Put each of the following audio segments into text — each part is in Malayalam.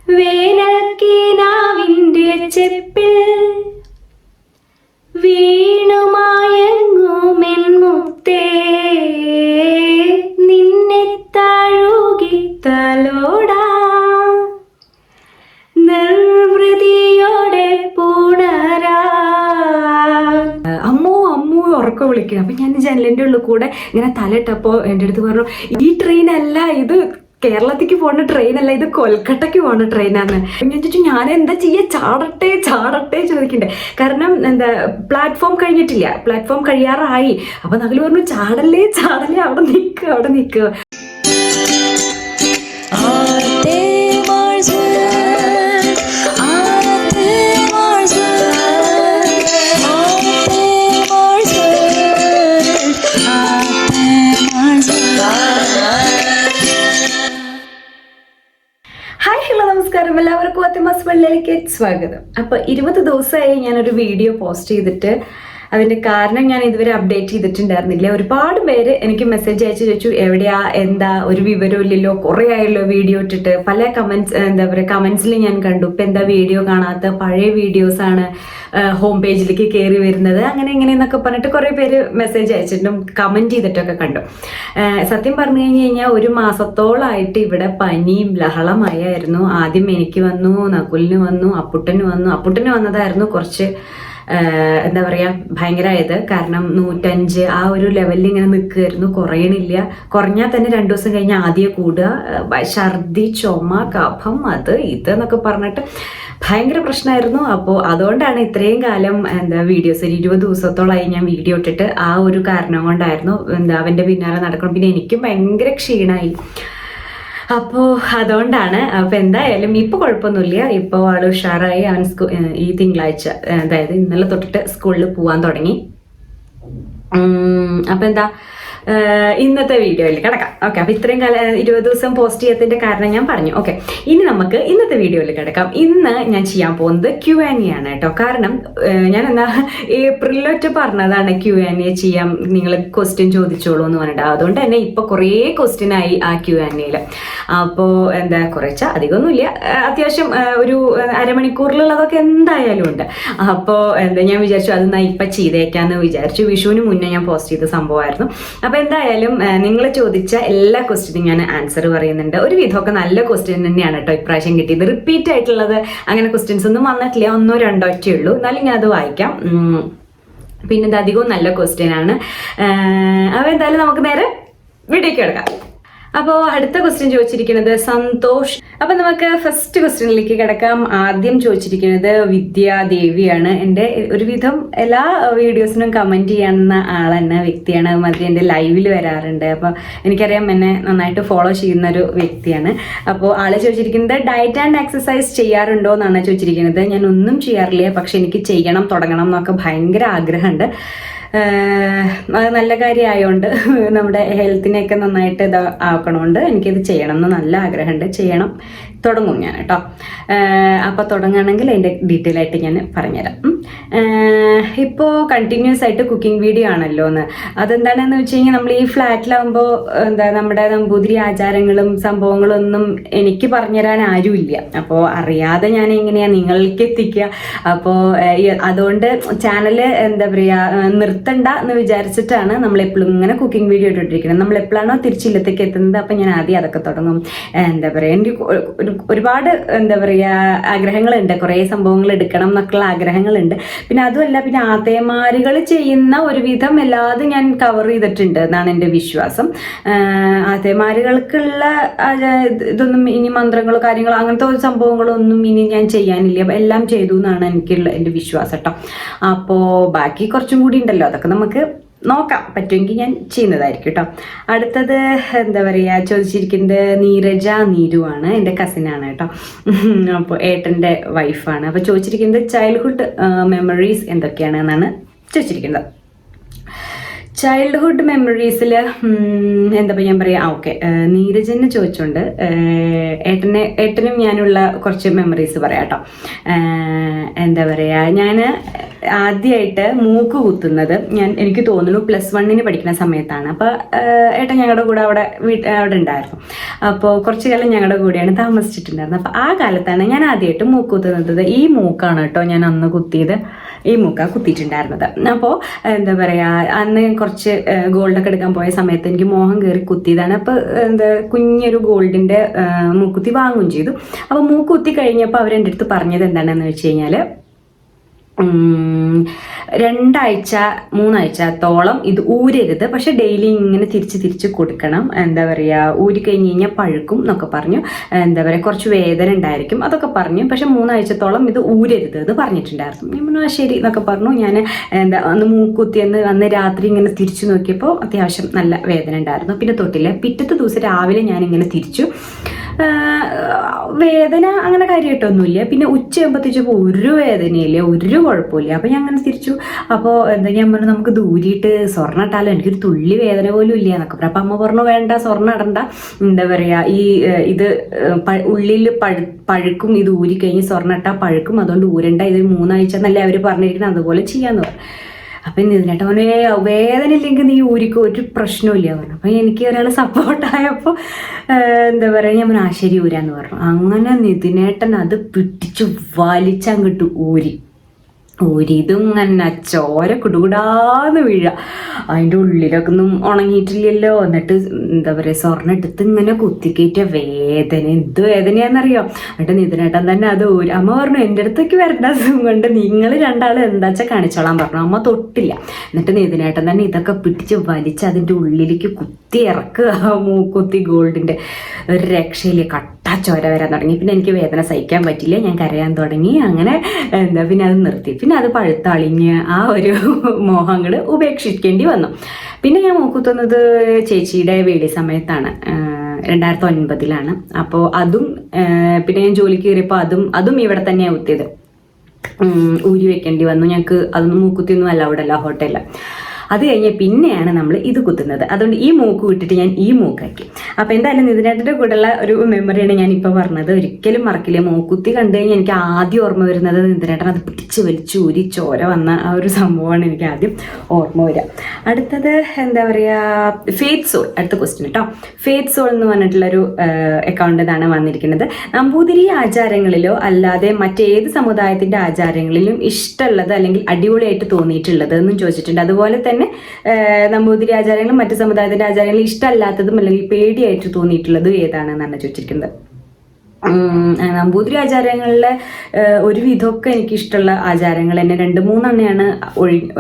വേനൽക്കിനാവിൻ്റെ ചെപ്പിൽ വീണുമായങ്ങുമെൻ മുത്തേ നിന്നെ തഴുകി തലോടാ നിർവൃതിയോടെ പുണരാ. അമ്മു അമ്മു ഉറക്കം വിളിക്കണം. അപ്പം ഞാൻ ജനലിൻ്റെ ഉള്ളിൽ കൂടെ ഇങ്ങനെ തലയിട്ടപ്പോൾ എൻ്റെ അടുത്ത് പറഞ്ഞു, ഈ ട്രെയിനല്ല ഇത്, കേരളത്തിലേക്ക് പോകുന്ന ട്രെയിനല്ല, ഇത് കൊൽക്കട്ടയ്ക്ക് പോകുന്ന ട്രെയിനാണ്. ഞാൻ ചോദിച്ചു ഞാൻ എന്താ ചെയ്യുക, ചാടട്ടെ ചാടട്ടെ ചോദിക്കണ്ടേ, കാരണം എന്താ പ്ലാറ്റ്ഫോം കഴിഞ്ഞിട്ടില്ല, പ്ലാറ്റ്ഫോം കഴിയാറായി. അപ്പം നഗല് പറഞ്ഞു ചാടല്ലേ ചാടല്ലേ, അവിടെ നിൽക്കുക അവിടെ നിൽക്കുക. നമസ്കാരം, എല്ലാവർക്കും ഫാത്തിമാസ് വേൾഡിലേക്ക് സ്വാഗതം. അപ്പോൾ 20 ദിവസമായി ഞാനൊരു വീഡിയോ പോസ്റ്റ് ചെയ്തിട്ട്. അതിൻ്റെ കാരണം ഞാൻ ഇതുവരെ അപ്ഡേറ്റ് ചെയ്തിട്ടുണ്ടായിരുന്നില്ല. ഒരുപാട് പേര് എനിക്ക് മെസ്സേജ് അയച്ച് ചോദിച്ചു എവിടെയാ എന്താ ഒരു വിവരവും ഇല്ലല്ലോ, കുറേ ആയല്ലോ വീഡിയോ ഇട്ടിട്ട്. പല കമൻസിൽ ഞാൻ കണ്ടു ഇപ്പം എന്താ വീഡിയോ കാണാത്ത, പഴയ വീഡിയോസാണ് ഹോം പേജിലേക്ക് കയറി വരുന്നത്, അങ്ങനെ ഇങ്ങനെയെന്നൊക്കെ പറഞ്ഞിട്ട് കുറേ പേര് മെസ്സേജ് അയച്ചിട്ടും കമൻറ്റ് ചെയ്തിട്ടൊക്കെ കണ്ടു. സത്യം പറഞ്ഞു കഴിഞ്ഞാൽ ഒരു മാസത്തോളമായിട്ട് ഇവിടെ പനിയും ലഹളമയായിരുന്നു. ആദ്യം എനിക്ക് വന്നു, നകുലിന് വന്നു, അപ്പുട്ടന് വന്നതായിരുന്നു കുറച്ച് എന്താ പറയുക ഭയങ്കരമായത്. കാരണം 105 ആ ഒരു ലെവലിൽ ഇങ്ങനെ നിൽക്കുമായിരുന്നു, കുറയണില്ല. കുറഞ്ഞാൽ തന്നെ 2 ദിവസം കഴിഞ്ഞ് ആദ്യം കൂടുക, ഛർദി, ചുമ, കഫം, അത് ഇത് എന്നൊക്കെ പറഞ്ഞിട്ട് ഭയങ്കര പ്രശ്നമായിരുന്നു. അപ്പോൾ അതുകൊണ്ടാണ് ഇത്രയും കാലം വീഡിയോസ് 20 ദിവസത്തോളമായി ഞാൻ വീഡിയോ ഇട്ടിട്ട്. ആ ഒരു കാരണം കൊണ്ടായിരുന്നു അവൻ്റെ പിന്നാലെ നടക്കണം. പിന്നെ എനിക്കും ഭയങ്കര ക്ഷീണമായി, അപ്പോൾ അതുകൊണ്ടാണ്. അപ്പോൾ എന്തായാലും ഇപ്പോൾ കുഴപ്പമൊന്നുമില്ല, ഇപ്പോൾ ആൾ ഉഷാറായി. അവൻ ഈ തിങ്കളാഴ്ച, അതായത് ഇന്നലെ തൊട്ടിട്ട് സ്കൂളിൽ പോകാൻ തുടങ്ങി. അപ്പോൾ എന്താ ഇന്നത്തെ വീഡിയോയിൽ കിടക്കാം. ഓക്കെ, അപ്പോൾ ഇത്രയും കാലം 20 ദിവസം പോസ്റ്റ് ചെയ്യാത്തതിൻ്റെ കാരണം ഞാൻ പറഞ്ഞു. ഓക്കെ, ഇനി നമുക്ക് ഇന്നത്തെ വീഡിയോയിൽ കിടക്കാം. ഇന്ന് ഞാൻ ചെയ്യാൻ പോകുന്നത് Q&A ആണ് കേട്ടോ. കാരണം ഞാൻ ഏപ്രിലൊക്കെ പറഞ്ഞതാണ് Q&A ചെയ്യാം, നിങ്ങൾ ക്വസ്റ്റ്യൻ ചോദിച്ചോളൂ എന്ന് പറഞ്ഞിട്ട്. അതുകൊണ്ട് തന്നെ ഇപ്പോൾ കുറേ ക്വസ്റ്റ്യൻ ആയി ആ Q&Aയിൽ. അപ്പോൾ കുറച്ച അധികമൊന്നുമില്ല, അത്യാവശ്യം ഒരു അരമണിക്കൂറിലുള്ളതൊക്കെ എന്തായാലും ഉണ്ട്. അപ്പോൾ ഞാൻ വിചാരിച്ചു അത് ഇപ്പം ചെയ്തേക്കാന്ന് വിചാരിച്ചു. വിഷുവിന് മുന്നേ ഞാൻ പോസ്റ്റ് ചെയ്ത സംഭവമായിരുന്നു. അപ്പോൾ എന്തായാലും നിങ്ങൾ ചോദിച്ച എല്ലാ ക്വസ്റ്റ്യനും ഞാൻ ആൻസർ പറയുന്നുണ്ട്. ഒരു വിധമൊക്കെ നല്ല ക്വസ്റ്റ്യൻ തന്നെയാണ് കേട്ടോ ഇപ്രാവശ്യം കിട്ടിയത്. റിപ്പീറ്റ് ആയിട്ടുള്ളത് അങ്ങനെ ക്വസ്റ്റ്യൻസ് ഒന്നും വന്നിട്ടില്ല, 1 or 2 ഉള്ളൂ. എന്നാലും ഞാൻ അത് വായിക്കാം. പിന്നെ ഇത് അധികവും നല്ല ക്വസ്റ്റ്യൻ ആണ്. അപ്പോൾ എന്തായാലും നമുക്ക് നേരെ വീഡിയോയ്ക്ക് എടുക്കാം. അപ്പോൾ അടുത്ത ക്വസ്റ്റ്യൻ ചോദിച്ചിരിക്കുന്നത് സന്തോഷ്. അപ്പം നമുക്ക് ഫസ്റ്റ് ക്വസ്റ്റ്യനിലേക്ക് കിടക്കാം. ആദ്യം ചോദിച്ചിരിക്കുന്നത് വിദ്യാദേവിയാണ്. എൻ്റെ ഒരുവിധം എല്ലാ വീഡിയോസിനും കമൻറ്റ് ചെയ്യുന്ന ആളെന്നെ വ്യക്തിയാണ്. മതി എൻ്റെ ലൈവിൽ വരാറുണ്ട്. അപ്പോൾ എനിക്കറിയാം എന്നെ നന്നായിട്ട് ഫോളോ ചെയ്യുന്നൊരു വ്യക്തിയാണ്. അപ്പോൾ ആൾ ചോദിച്ചിരിക്കുന്നത് ഡയറ്റ് ആൻഡ് എക്സസൈസ് ചെയ്യാറുണ്ടോ എന്നാണ് ചോദിച്ചിരിക്കുന്നത്. ഞാൻ ഒന്നും ചെയ്യാറില്ല, പക്ഷെ എനിക്ക് ചെയ്യണം, തുടങ്ങണം എന്നൊക്കെ ഭയങ്കര ആഗ്രഹമുണ്ട്. അത് നല്ല കാര്യമായതുകൊണ്ട് നമ്മുടെ ഹെൽത്തിനെയൊക്കെ നന്നായിട്ട് ആക്കണമുണ്ട്. എനിക്കിത് ചെയ്യണം എന്ന് നല്ല ആഗ്രഹമുണ്ട്. ചെയ്യണം, തുടങ്ങും ഞാൻ കേട്ടോ. അപ്പോൾ തുടങ്ങുകയാണെങ്കിൽ അതിൻ്റെ ഡീറ്റെയിൽ ആയിട്ട് ഞാൻ പറഞ്ഞുതരാം. ഇപ്പോൾ കണ്ടിന്യൂസ് ആയിട്ട് കുക്കിംഗ് വീഡിയോ ആണല്ലോ എന്ന്. അതെന്താണെന്ന് വെച്ച് കഴിഞ്ഞാൽ നമ്മൾ ഈ ഫ്ലാറ്റിലാകുമ്പോൾ നമ്മുടെ നമ്പൂതിരി ആചാരങ്ങളും സംഭവങ്ങളും ഒന്നും എനിക്ക് പറഞ്ഞുതരാൻ ആരുമില്ല. അപ്പോൾ അറിയാതെ ഞാൻ എങ്ങനെയാണ് നിങ്ങൾക്ക് എത്തിക്കുക. അപ്പോൾ അതുകൊണ്ട് ചാനൽ നിർത്തണ്ട എന്ന് വിചാരിച്ചിട്ടാണ് നമ്മളെപ്പോഴും ഇങ്ങനെ കുക്കിംഗ് വീഡിയോ ഇട്ടിട്ടിരിക്കുന്നത്. നമ്മൾ എപ്പോഴാണോ തിരിച്ചില്ലത്തേക്ക് എത്തുന്നത് അപ്പം ഞാൻ ആദ്യം അതൊക്കെ തുടങ്ങും. എനിക്ക് ഒരുപാട് ആഗ്രഹങ്ങളുണ്ട്, കുറേ സംഭവങ്ങൾ എടുക്കണം എന്നൊക്കെയുള്ള ആഗ്രഹങ്ങളുണ്ട്. പിന്നെ അതുമല്ല, പിന്നെ ആത്തേമാരുകൾ ചെയ്യുന്ന ഒരുവിധം എല്ലാതും ഞാൻ കവർ ചെയ്തിട്ടുണ്ട് എന്നാണ് എൻ്റെ വിശ്വാസം. ആത്തേമാരുകൾക്കുള്ള ഇതൊന്നും ഇനി മന്ത്രങ്ങളോ കാര്യങ്ങളോ അങ്ങനത്തെ ഒരു സംഭവങ്ങളോ ഒന്നും ഇനി ഞാൻ ചെയ്യാനില്ല, എല്ലാം ചെയ്തു എന്നാണ് എൻ്റെ വിശ്വാസം കേട്ടോ. അപ്പോൾ ബാക്കി കുറച്ചും കൂടി ഉണ്ടല്ലോ, അതൊക്കെ നമുക്ക് നോക്കാം, പറ്റുമെങ്കിൽ ഞാൻ ചെയ്യുന്നതായിരിക്കും കേട്ടോ. അടുത്തത് ചോദിച്ചിരിക്കുന്നത് നീരജ നീരുവാണ്, എൻ്റെ കസിനാണ് കേട്ടോ. അപ്പോൾ ഏട്ടൻ്റെ വൈഫാണ്. അപ്പോൾ ചോദിച്ചിരിക്കുന്നത് ചൈൽഡ്ഹുഡ് മെമ്മറീസ് എന്തൊക്കെയാണ് എന്നാണ് ചോദിച്ചിരിക്കുന്നത്. ചൈൽഡ്ഹുഡ് മെമ്മറീസിൽ എന്താ ഞാൻ പറയാ ഓക്കെ, നീരജനെ ചോദിച്ചോണ്ട് ഏട്ടനും ഞാനുള്ള കുറച്ച് മെമ്മറീസ് പറയാം കേട്ടോ. എന്താ പറയാ, ഞാൻ ആദ്യമായിട്ട് മൂക്ക് കുത്തുന്നത് എനിക്ക് തോന്നുന്നു +1 പഠിക്കുന്ന സമയത്താണ്. അപ്പോൾ ഏട്ടൻ ഞങ്ങളുടെ കൂടെ അവിടെ ഉണ്ടായിരുന്നു. അപ്പോൾ കുറച്ച് കാലം ഞങ്ങളുടെ കൂടെയാണ് താമസിച്ചിട്ടുണ്ടായിരുന്നത്. അപ്പോൾ ആ കാലത്താണ് ഞാൻ ആദ്യമായിട്ട് മൂക്ക് കുത്തുന്നത്. ഈ മൂക്കാണ് കേട്ടോ ഞാൻ അന്ന് കുത്തിയത്, ഈ മൂക്കാണ് കുത്തിയിട്ടുണ്ടായിരുന്നത്. അപ്പോൾ എന്താ പറയുക, അന്ന് കുറച്ച് ഗോൾഡൊക്കെ എടുക്കാൻ പോയ സമയത്ത് എനിക്ക് മോഹം കയറി കുത്തിയതാണ്. അപ്പോൾ എന്താ കുഞ്ഞൊരു ഗോൾഡിൻ്റെ മൂക്കുത്തി വാങ്ങുകയും ചെയ്തു. അപ്പോൾ മൂക്കുത്തി കഴിഞ്ഞപ്പോൾ അവരെൻ്റെ അടുത്ത് പറഞ്ഞത് എന്താണെന്ന് വെച്ച് കഴിഞ്ഞാൽ 2-3 ആഴ്ചത്തോളം ഇത് ഊരരുത്, പക്ഷെ ഡെയിലി ഇങ്ങനെ തിരിച്ച് കൊടുക്കണം. എന്താ പറയുക, ഊരി കഴിഞ്ഞ് കഴിഞ്ഞാൽ പഴുക്കും എന്നൊക്കെ പറഞ്ഞു. എന്താ പറയുക, കുറച്ച് വേദന ഉണ്ടായിരിക്കും അതൊക്കെ പറഞ്ഞു. പക്ഷെ 3 ആഴ്ചത്തോളം ഇത് ഊരരുത് എന്ന് പറഞ്ഞിട്ടുണ്ടായിരുന്നു. ഞാൻ പറഞ്ഞു ശരി എന്നൊക്കെ പറഞ്ഞു. ഞാൻ അന്ന് മൂക്കുത്തി അന്ന് രാത്രി ഇങ്ങനെ തിരിച്ചു നോക്കിയപ്പോൾ അത്യാവശ്യം നല്ല വേദന ഉണ്ടായിരുന്നു. പിന്നെ തൊട്ടില്ല. പിറ്റത്തെ ദിവസം രാവിലെ ഞാനിങ്ങനെ തിരിച്ചു. വേദന അങ്ങനെ കാര്യമായിട്ടൊന്നുമില്ല. പിന്നെ ഉച്ചയാകുമ്പോഴത്തേച്ചപ്പോൾ ഒരു വേദനയില്ല, ഒരു കുഴപ്പമില്ല. അപ്പോൾ ഞാൻ അങ്ങനെ തിരിച്ചു. അപ്പോൾ എന്താ ഞാൻ പറഞ്ഞു നമുക്ക് ദൂരിയിട്ട് സ്വർണ്ണം ഇട്ടാലോ, എനിക്കൊരു തുള്ളി വേദന പോലും ഇല്ല എന്നൊക്കെ പറഞ്ഞു. അപ്പം അമ്മ പറഞ്ഞു വേണ്ട, സ്വർണ്ണം ഇടണ്ട, എന്താ പറയുക, ഇത് ഉള്ളിൽ പഴുക്കും, ഇത് ഊരിക്കഴിഞ്ഞ് സ്വർണ്ണം ഇട്ടാൽ പഴുക്കും, അതുകൊണ്ട് ഊരണ്ട, ഇത് 3 ആഴ്ച എന്നല്ലേ അവർ പറഞ്ഞിരിക്കുന്നത്, അതുപോലെ ചെയ്യാന്ന് പറഞ്ഞു. അപ്പം ഇതിനായിട്ട് അവനെ വേദന ഇല്ലെങ്കിൽ നീ ഊരിക്കോ, ഒരു പ്രശ്നമില്ല പറഞ്ഞു. അപ്പം എനിക്ക് ഒരാൾ സപ്പോർട്ടായപ്പോൾ എന്താ പറയുക, ഞാൻ പറഞ്ഞു ശരി ഊരാന്ന് പറഞ്ഞു. അങ്ങനെ നിതിനേട്ടൻ അത് പിടിച്ചു വലിച്ചങ്ങോട്ട് ഊരി. ഇതും ഇങ്ങനെ ചോര കുടുകുടാന്ന് വീഴ. അതിൻ്റെ ഉള്ളിലൊക്കെ ഒന്നും ഉണങ്ങിയിട്ടില്ലല്ലോ. എന്നിട്ട് എന്താ പറയുക, സ്വർണ്ണം എടുത്ത് ഇങ്ങനെ കുത്തിക്കയറ്റ വേദന, എന്ത് വേദനയാണെന്നറിയാം. എന്നിട്ട് നിതിനേട്ടൻ തന്നെ അത് അമ്മ പറഞ്ഞു എൻ്റെ അടുത്തേക്ക് വരേണ്ട കൊണ്ട് നിങ്ങൾ രണ്ടാളും എന്താച്ചാൽ കാണിച്ചോളാൻ പറഞ്ഞു. അമ്മ തൊട്ടില്ല. എന്നിട്ട് നിതിനേട്ടൻ തന്നെ ഇതൊക്കെ പിടിച്ച് വലിച്ച് അതിൻ്റെ ഉള്ളിലേക്ക് കുത്തി ഇറക്കുക. മൂക്കുത്തി ഗോൾഡിൻ്റെ ഒരു രക്ഷയില്ലേ, കട്ടാ ചോര വരാൻ തുടങ്ങി. പിന്നെ എനിക്ക് വേദന സഹിക്കാൻ പറ്റില്ല, ഞാൻ കരയാൻ തുടങ്ങി. അങ്ങനെ എന്താ പിന്നെ അത് നിർത്തി. പിന്നെ അത് പഴുത്തളിഞ്ഞ് ആ ഒരു മോഹം അങ്ങോട്ട് ഉപേക്ഷിക്കേണ്ടി വന്നു. പിന്നെ ഞാൻ മൂക്കുത്തുന്നത് ചേച്ചിയുടെ വീടി സമയത്താണ്, 2009 അപ്പോൾ അതും പിന്നെ ഞാൻ ജോലിക്ക് കയറിയപ്പോൾ അതും ഇവിടെ തന്നെയാണ് കുത്തിയത്. ഊരി വെക്കേണ്ടി വന്നു ഞങ്ങൾക്ക്. അതൊന്നും മൂക്കുത്തിയൊന്നും അല്ല, അവിടെ അല്ല, ഹോട്ടലിൽ. അത് കഴിഞ്ഞ് പിന്നെയാണ് നമ്മൾ ഇത് കുത്തുന്നത്. അതുകൊണ്ട് ഈ മൂക്ക് വിട്ടിട്ട് ഞാൻ ഈ മൂക്കാക്കി. അപ്പോൾ എന്തായാലും നിതിനേട്ടൻ്റെ കൂടെയുള്ള ഒരു മെമ്മറിയാണ് ഞാനിപ്പോൾ പറഞ്ഞത്. ഒരിക്കലും മറക്കില്ല. മൂക്കുത്തി കണ്ടു കഴിഞ്ഞാൽ എനിക്ക് ആദ്യം ഓർമ്മ വരുന്നത് നിതിനേട്ടൻ അത് പിടിച്ച് വലിച്ച് ഊരി ചോര വന്ന ആ ഒരു സംഭവമാണ് എനിക്ക് ആദ്യം ഓർമ്മ വരിക. അടുത്തത് എന്താ പറയുക, ഫെയ്ത്ത് സോൾ. അടുത്ത ക്വസ്റ്റ്യൻ കേട്ടോ. ഫെയ്ത്ത് സോൾ എന്ന് പറഞ്ഞിട്ടുള്ളൊരു അക്കൗണ്ട് ഇതാണ് വന്നിരിക്കുന്നത്. നമ്പൂതിരി ആചാരങ്ങളിലോ അല്ലാതെ മറ്റേത് സമുദായത്തിൻ്റെ ആചാരങ്ങളിലും ഇഷ്ടമുള്ളത് അല്ലെങ്കിൽ അടിപൊളിയായിട്ട് തോന്നിയിട്ടുള്ളത് എന്നും ചോദിച്ചിട്ടുണ്ട്. അതുപോലെ തന്നെ നമ്പൂതിരി ആചാരങ്ങളും മറ്റു സമുദായത്തിന്റെ ആചാരങ്ങളും ഇഷ്ടമല്ലാത്തതും അല്ലെങ്കിൽ പേടിയായിട്ട് തോന്നിയിട്ടുള്ളതും ഏതാണെന്നാണ് ചോദിച്ചിരിക്കുന്നത്. നമ്പൂതിരി ആചാരങ്ങളിലെ ഒരുവിധമൊക്കെ എനിക്ക് ഇഷ്ടമുള്ള ആചാരങ്ങൾ തന്നെ 2-3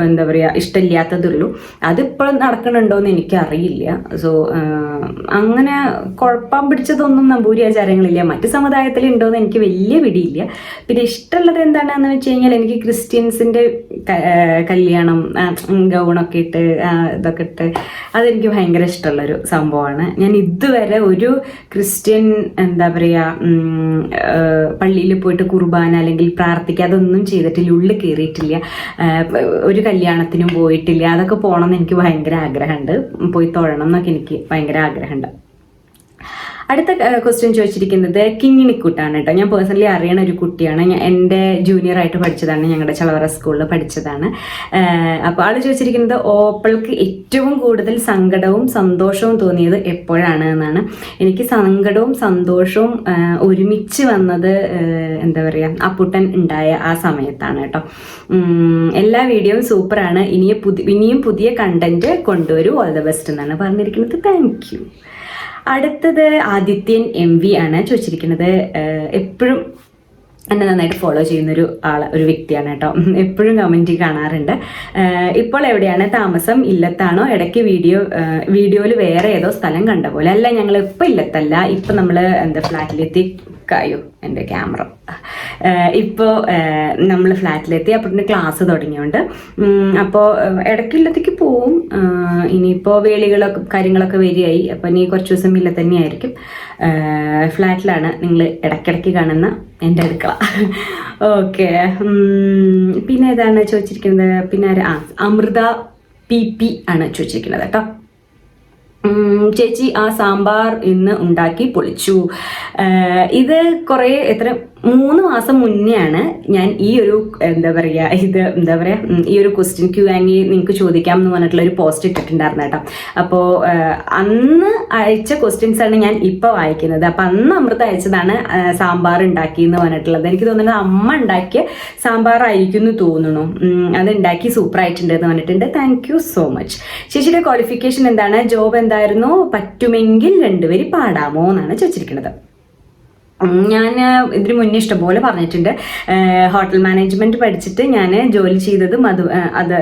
എന്താ പറയുക ഇഷ്ടമില്ലാത്തതുള്ളൂ. അതിപ്പോൾ നടക്കണുണ്ടോയെന്ന് എനിക്കറിയില്ല. സോ അങ്ങനെ കുഴപ്പം പിടിച്ചതൊന്നും നമ്പൂരി ആചാരങ്ങളില്ല. മറ്റ് സമുദായത്തിൽ ഉണ്ടോയെന്ന് എനിക്ക് വലിയ പിടിയില്ല. പിന്നെ ഇഷ്ടമുള്ളത് എന്താണെന്ന് വെച്ച് കഴിഞ്ഞാൽ എനിക്ക് ക്രിസ്ത്യൻസിൻ്റെ കല്യാണം, ഗൗണൊക്കെ ഇട്ട് ഇതൊക്കെ ഇട്ട് അതെനിക്ക് ഭയങ്കര ഇഷ്ടമുള്ളൊരു സംഭവമാണ്. ഞാൻ ഇതുവരെ ഒരു ക്രിസ്ത്യൻ എന്താ പറയുക പള്ളിയിൽ പോയിട്ട് കുർബാന അല്ലെങ്കിൽ പ്രാർത്ഥിക്കുക അതൊന്നും ചെയ്തിട്ടില്ല, ഉള്ളിൽ കയറിയിട്ടില്ല, ഒരു കല്യാണത്തിനും പോയിട്ടില്ല. അതൊക്കെ പോകണമെന്ന് എനിക്ക് ഭയങ്കര ആഗ്രഹമുണ്ട്, പോയി തൊഴണം എന്നൊക്കെ എനിക്ക് ഭയങ്കര ആഗ്രഹമുണ്ട്. അടുത്ത ക്വസ്റ്റ്യൻ ചോദിച്ചിരിക്കുന്നത് കിങ്ങിണിക്കുട്ടാണ് കേട്ടോ. ഞാൻ പേഴ്സണലി അറിയണ ഒരു കുട്ടിയാണ്. എൻ്റെ ജൂനിയറായിട്ട് പഠിച്ചതാണ്, ഞങ്ങളുടെ ചളവറ സ്കൂളിൽ പഠിച്ചതാണ്. അപ്പോൾ ആൾ ചോദിച്ചിരിക്കുന്നത് ഓപ്പൾക്ക് ഏറ്റവും കൂടുതൽ സങ്കടവും സന്തോഷവും തോന്നിയത് എപ്പോഴാണ് എന്നാണ്. എനിക്ക് സങ്കടവും സന്തോഷവും ഒരുമിച്ച് വന്നത് എന്താ പറയുക, അപ്പുട്ടൻ ഉണ്ടായ ആ സമയത്താണ് കേട്ടോ. എല്ലാ വീഡിയോയും സൂപ്പറാണ്, ഇനിയും പുതിയ കണ്ടന്റ് കൊണ്ടുവരൂ, ഓൾ ദ ബെസ്റ്റ് എന്നാണ് പറഞ്ഞിരിക്കുന്നത്. Thank you. അടുത്തത് ആദിത്യൻ MV ആണ് ചോദിച്ചിരിക്കുന്നത്. എപ്പോഴും എന്നെ നന്നായിട്ട് ഫോളോ ചെയ്യുന്നൊരു ഒരു വ്യക്തിയാണ് കേട്ടോ. എപ്പോഴും കമൻറ്റ് കാണാറുണ്ട്. ഇപ്പോൾ എവിടെയാണ് താമസം? ഇല്ലത്താണോ? ഇടയ്ക്ക് വീഡിയോയിൽ വേറെ ഏതോ സ്ഥലം കണ്ട പോലെ. അല്ല, ഞങ്ങൾ ഇപ്പോൾ ഇല്ലത്തല്ല, ഇപ്പം നമ്മൾ എന്താ ഫ്ലാറ്റിലെത്തി. കായോ എൻ്റെ ക്യാമറ. ഇപ്പോൾ നമ്മൾ ഫ്ലാറ്റിലെത്തി. അപ്പോൾ ക്ലാസ് തുടങ്ങിയോണ്ട് അപ്പോൾ ഇടയ്ക്കില്ലത്തേക്ക് പോവും. ഇനിയിപ്പോൾ വേളികളൊക്കെ കാര്യങ്ങളൊക്കെ വരികയായി. അപ്പോൾ ഇനി കുറച്ച് ദിവസം ഇല്ല തന്നെയായിരിക്കും. ഫ്ലാറ്റിലാണ് നിങ്ങൾ ഇടയ്ക്കിടയ്ക്ക് കാണുന്ന എൻ്റെ അടുക്കള. ഓക്കെ. പിന്നെ ഏതാണ് ചോദിച്ചിരിക്കുന്നത്? പിന്നെ അമൃത PP ആണ് ചോദിച്ചിരിക്കുന്നത് കേട്ടോ. ചേച്ചി ആ സാമ്പാർ ഇന്ന് ഉണ്ടാക്കി പൊളിച്ചു. ഇത് കുറേ 3 മാസം മുന്നെയാണ് ഞാൻ ഈ ഒരു ഈ ഒരു ക്വസ്റ്റ്യൻ Q&A നിങ്ങൾക്ക് ചോദിക്കാം എന്ന് പറഞ്ഞിട്ടുള്ള ഒരു പോസ്റ്റ് ഇട്ടിട്ടുണ്ടായിരുന്നു കേട്ടോ. അപ്പോൾ അന്ന് അയച്ച ക്വസ്റ്റ്യൻസ് ആണ് ഞാൻ ഇപ്പോൾ വായിക്കുന്നത്. അപ്പം അന്ന് അമൃത അയച്ചതാണ് സാമ്പാർ ഉണ്ടാക്കി എന്ന് പറഞ്ഞിട്ടുള്ളത്. എനിക്ക് തോന്നുന്നത് അമ്മ ഉണ്ടാക്കിയ സാമ്പാർ ആയിരിക്കും എന്ന് തോന്നുന്നു. അത് ഉണ്ടാക്കി സൂപ്പർ ആയിട്ടുണ്ട് എന്ന് പറഞ്ഞിട്ടുണ്ട്. Thank you so much. ചേച്ചിയുടെ ക്വാളിഫിക്കേഷൻ എന്താണ്, ജോബ് എന്തായിരുന്നു, പറ്റുമെങ്കിൽ 2 വരി പാടാമോ എന്നാണ് ചോദിച്ചിരിക്കുന്നത്. ഞാൻ ഇതിന് മുന്നേ ഇഷ്ടംപോലെ പറഞ്ഞിട്ടുണ്ട്. ഹോട്ടൽ മാനേജ്മെന്റ് പഠിച്ചിട്ട് ഞാൻ ജോലി ചെയ്തതും അത്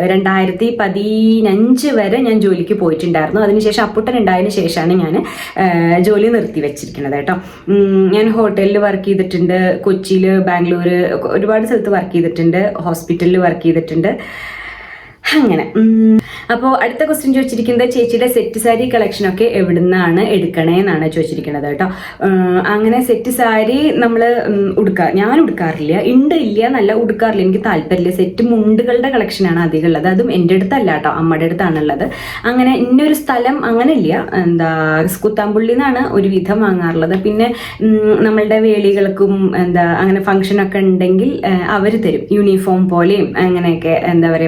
2015 വരെ ഞാൻ ജോലിക്ക് പോയിട്ടുണ്ടായിരുന്നു. അതിനുശേഷം അപ്പുട്ടൻ ഉണ്ടായതിനു ശേഷമാണ് ഞാൻ ജോലി നിർത്തി വെച്ചിരിക്കുന്നത് കേട്ടോ. ഞാൻ ഹോട്ടലിൽ വർക്ക് ചെയ്തിട്ടുണ്ട്, കൊച്ചിയിൽ, ബാംഗ്ലൂർ, ഒരുപാട് സ്ഥലത്ത് വർക്ക് ചെയ്തിട്ടുണ്ട്, ഹോസ്പിറ്റലിൽ വർക്ക് ചെയ്തിട്ടുണ്ട്. അങ്ങനെ അപ്പോൾ അടുത്ത ക്വസ്റ്റ്യൻ ചോദിച്ചിരിക്കുന്നത് ചേച്ചിയുടെ സെറ്റ് സാരി കളക്ഷനൊക്കെ എവിടുന്നാണ് എടുക്കണേ എന്നാണ് ചോദിച്ചിരിക്കുന്നത് കേട്ടോ. അങ്ങനെ സെറ്റ് സാരി നമ്മൾ ഞാൻ ഉടുക്കാറില്ല, ഇല്ല എന്നല്ല, ഉടുക്കാറില്ല, എനിക്ക് താല്പര്യമില്ല. സെറ്റ് മുണ്ടുകളുടെ കളക്ഷനാണ് അധികം ഉള്ളത്. അതും എൻ്റെ അടുത്തല്ല കേട്ടോ, അമ്മയുടെ അടുത്താണുള്ളത്. അങ്ങനെ ഇന്നൊരു സ്ഥലം അങ്ങനെ ഇല്ല. കുത്താമ്പുള്ളി നിന്നാണ് ഒരുവിധം വാങ്ങാറുള്ളത്. പിന്നെ നമ്മളുടെ വേളികൾക്കും അങ്ങനെ ഫംഗ്ഷനൊക്കെ ഉണ്ടെങ്കിൽ അവർ തരും, യൂണിഫോം പോലെയും അങ്ങനെയൊക്കെ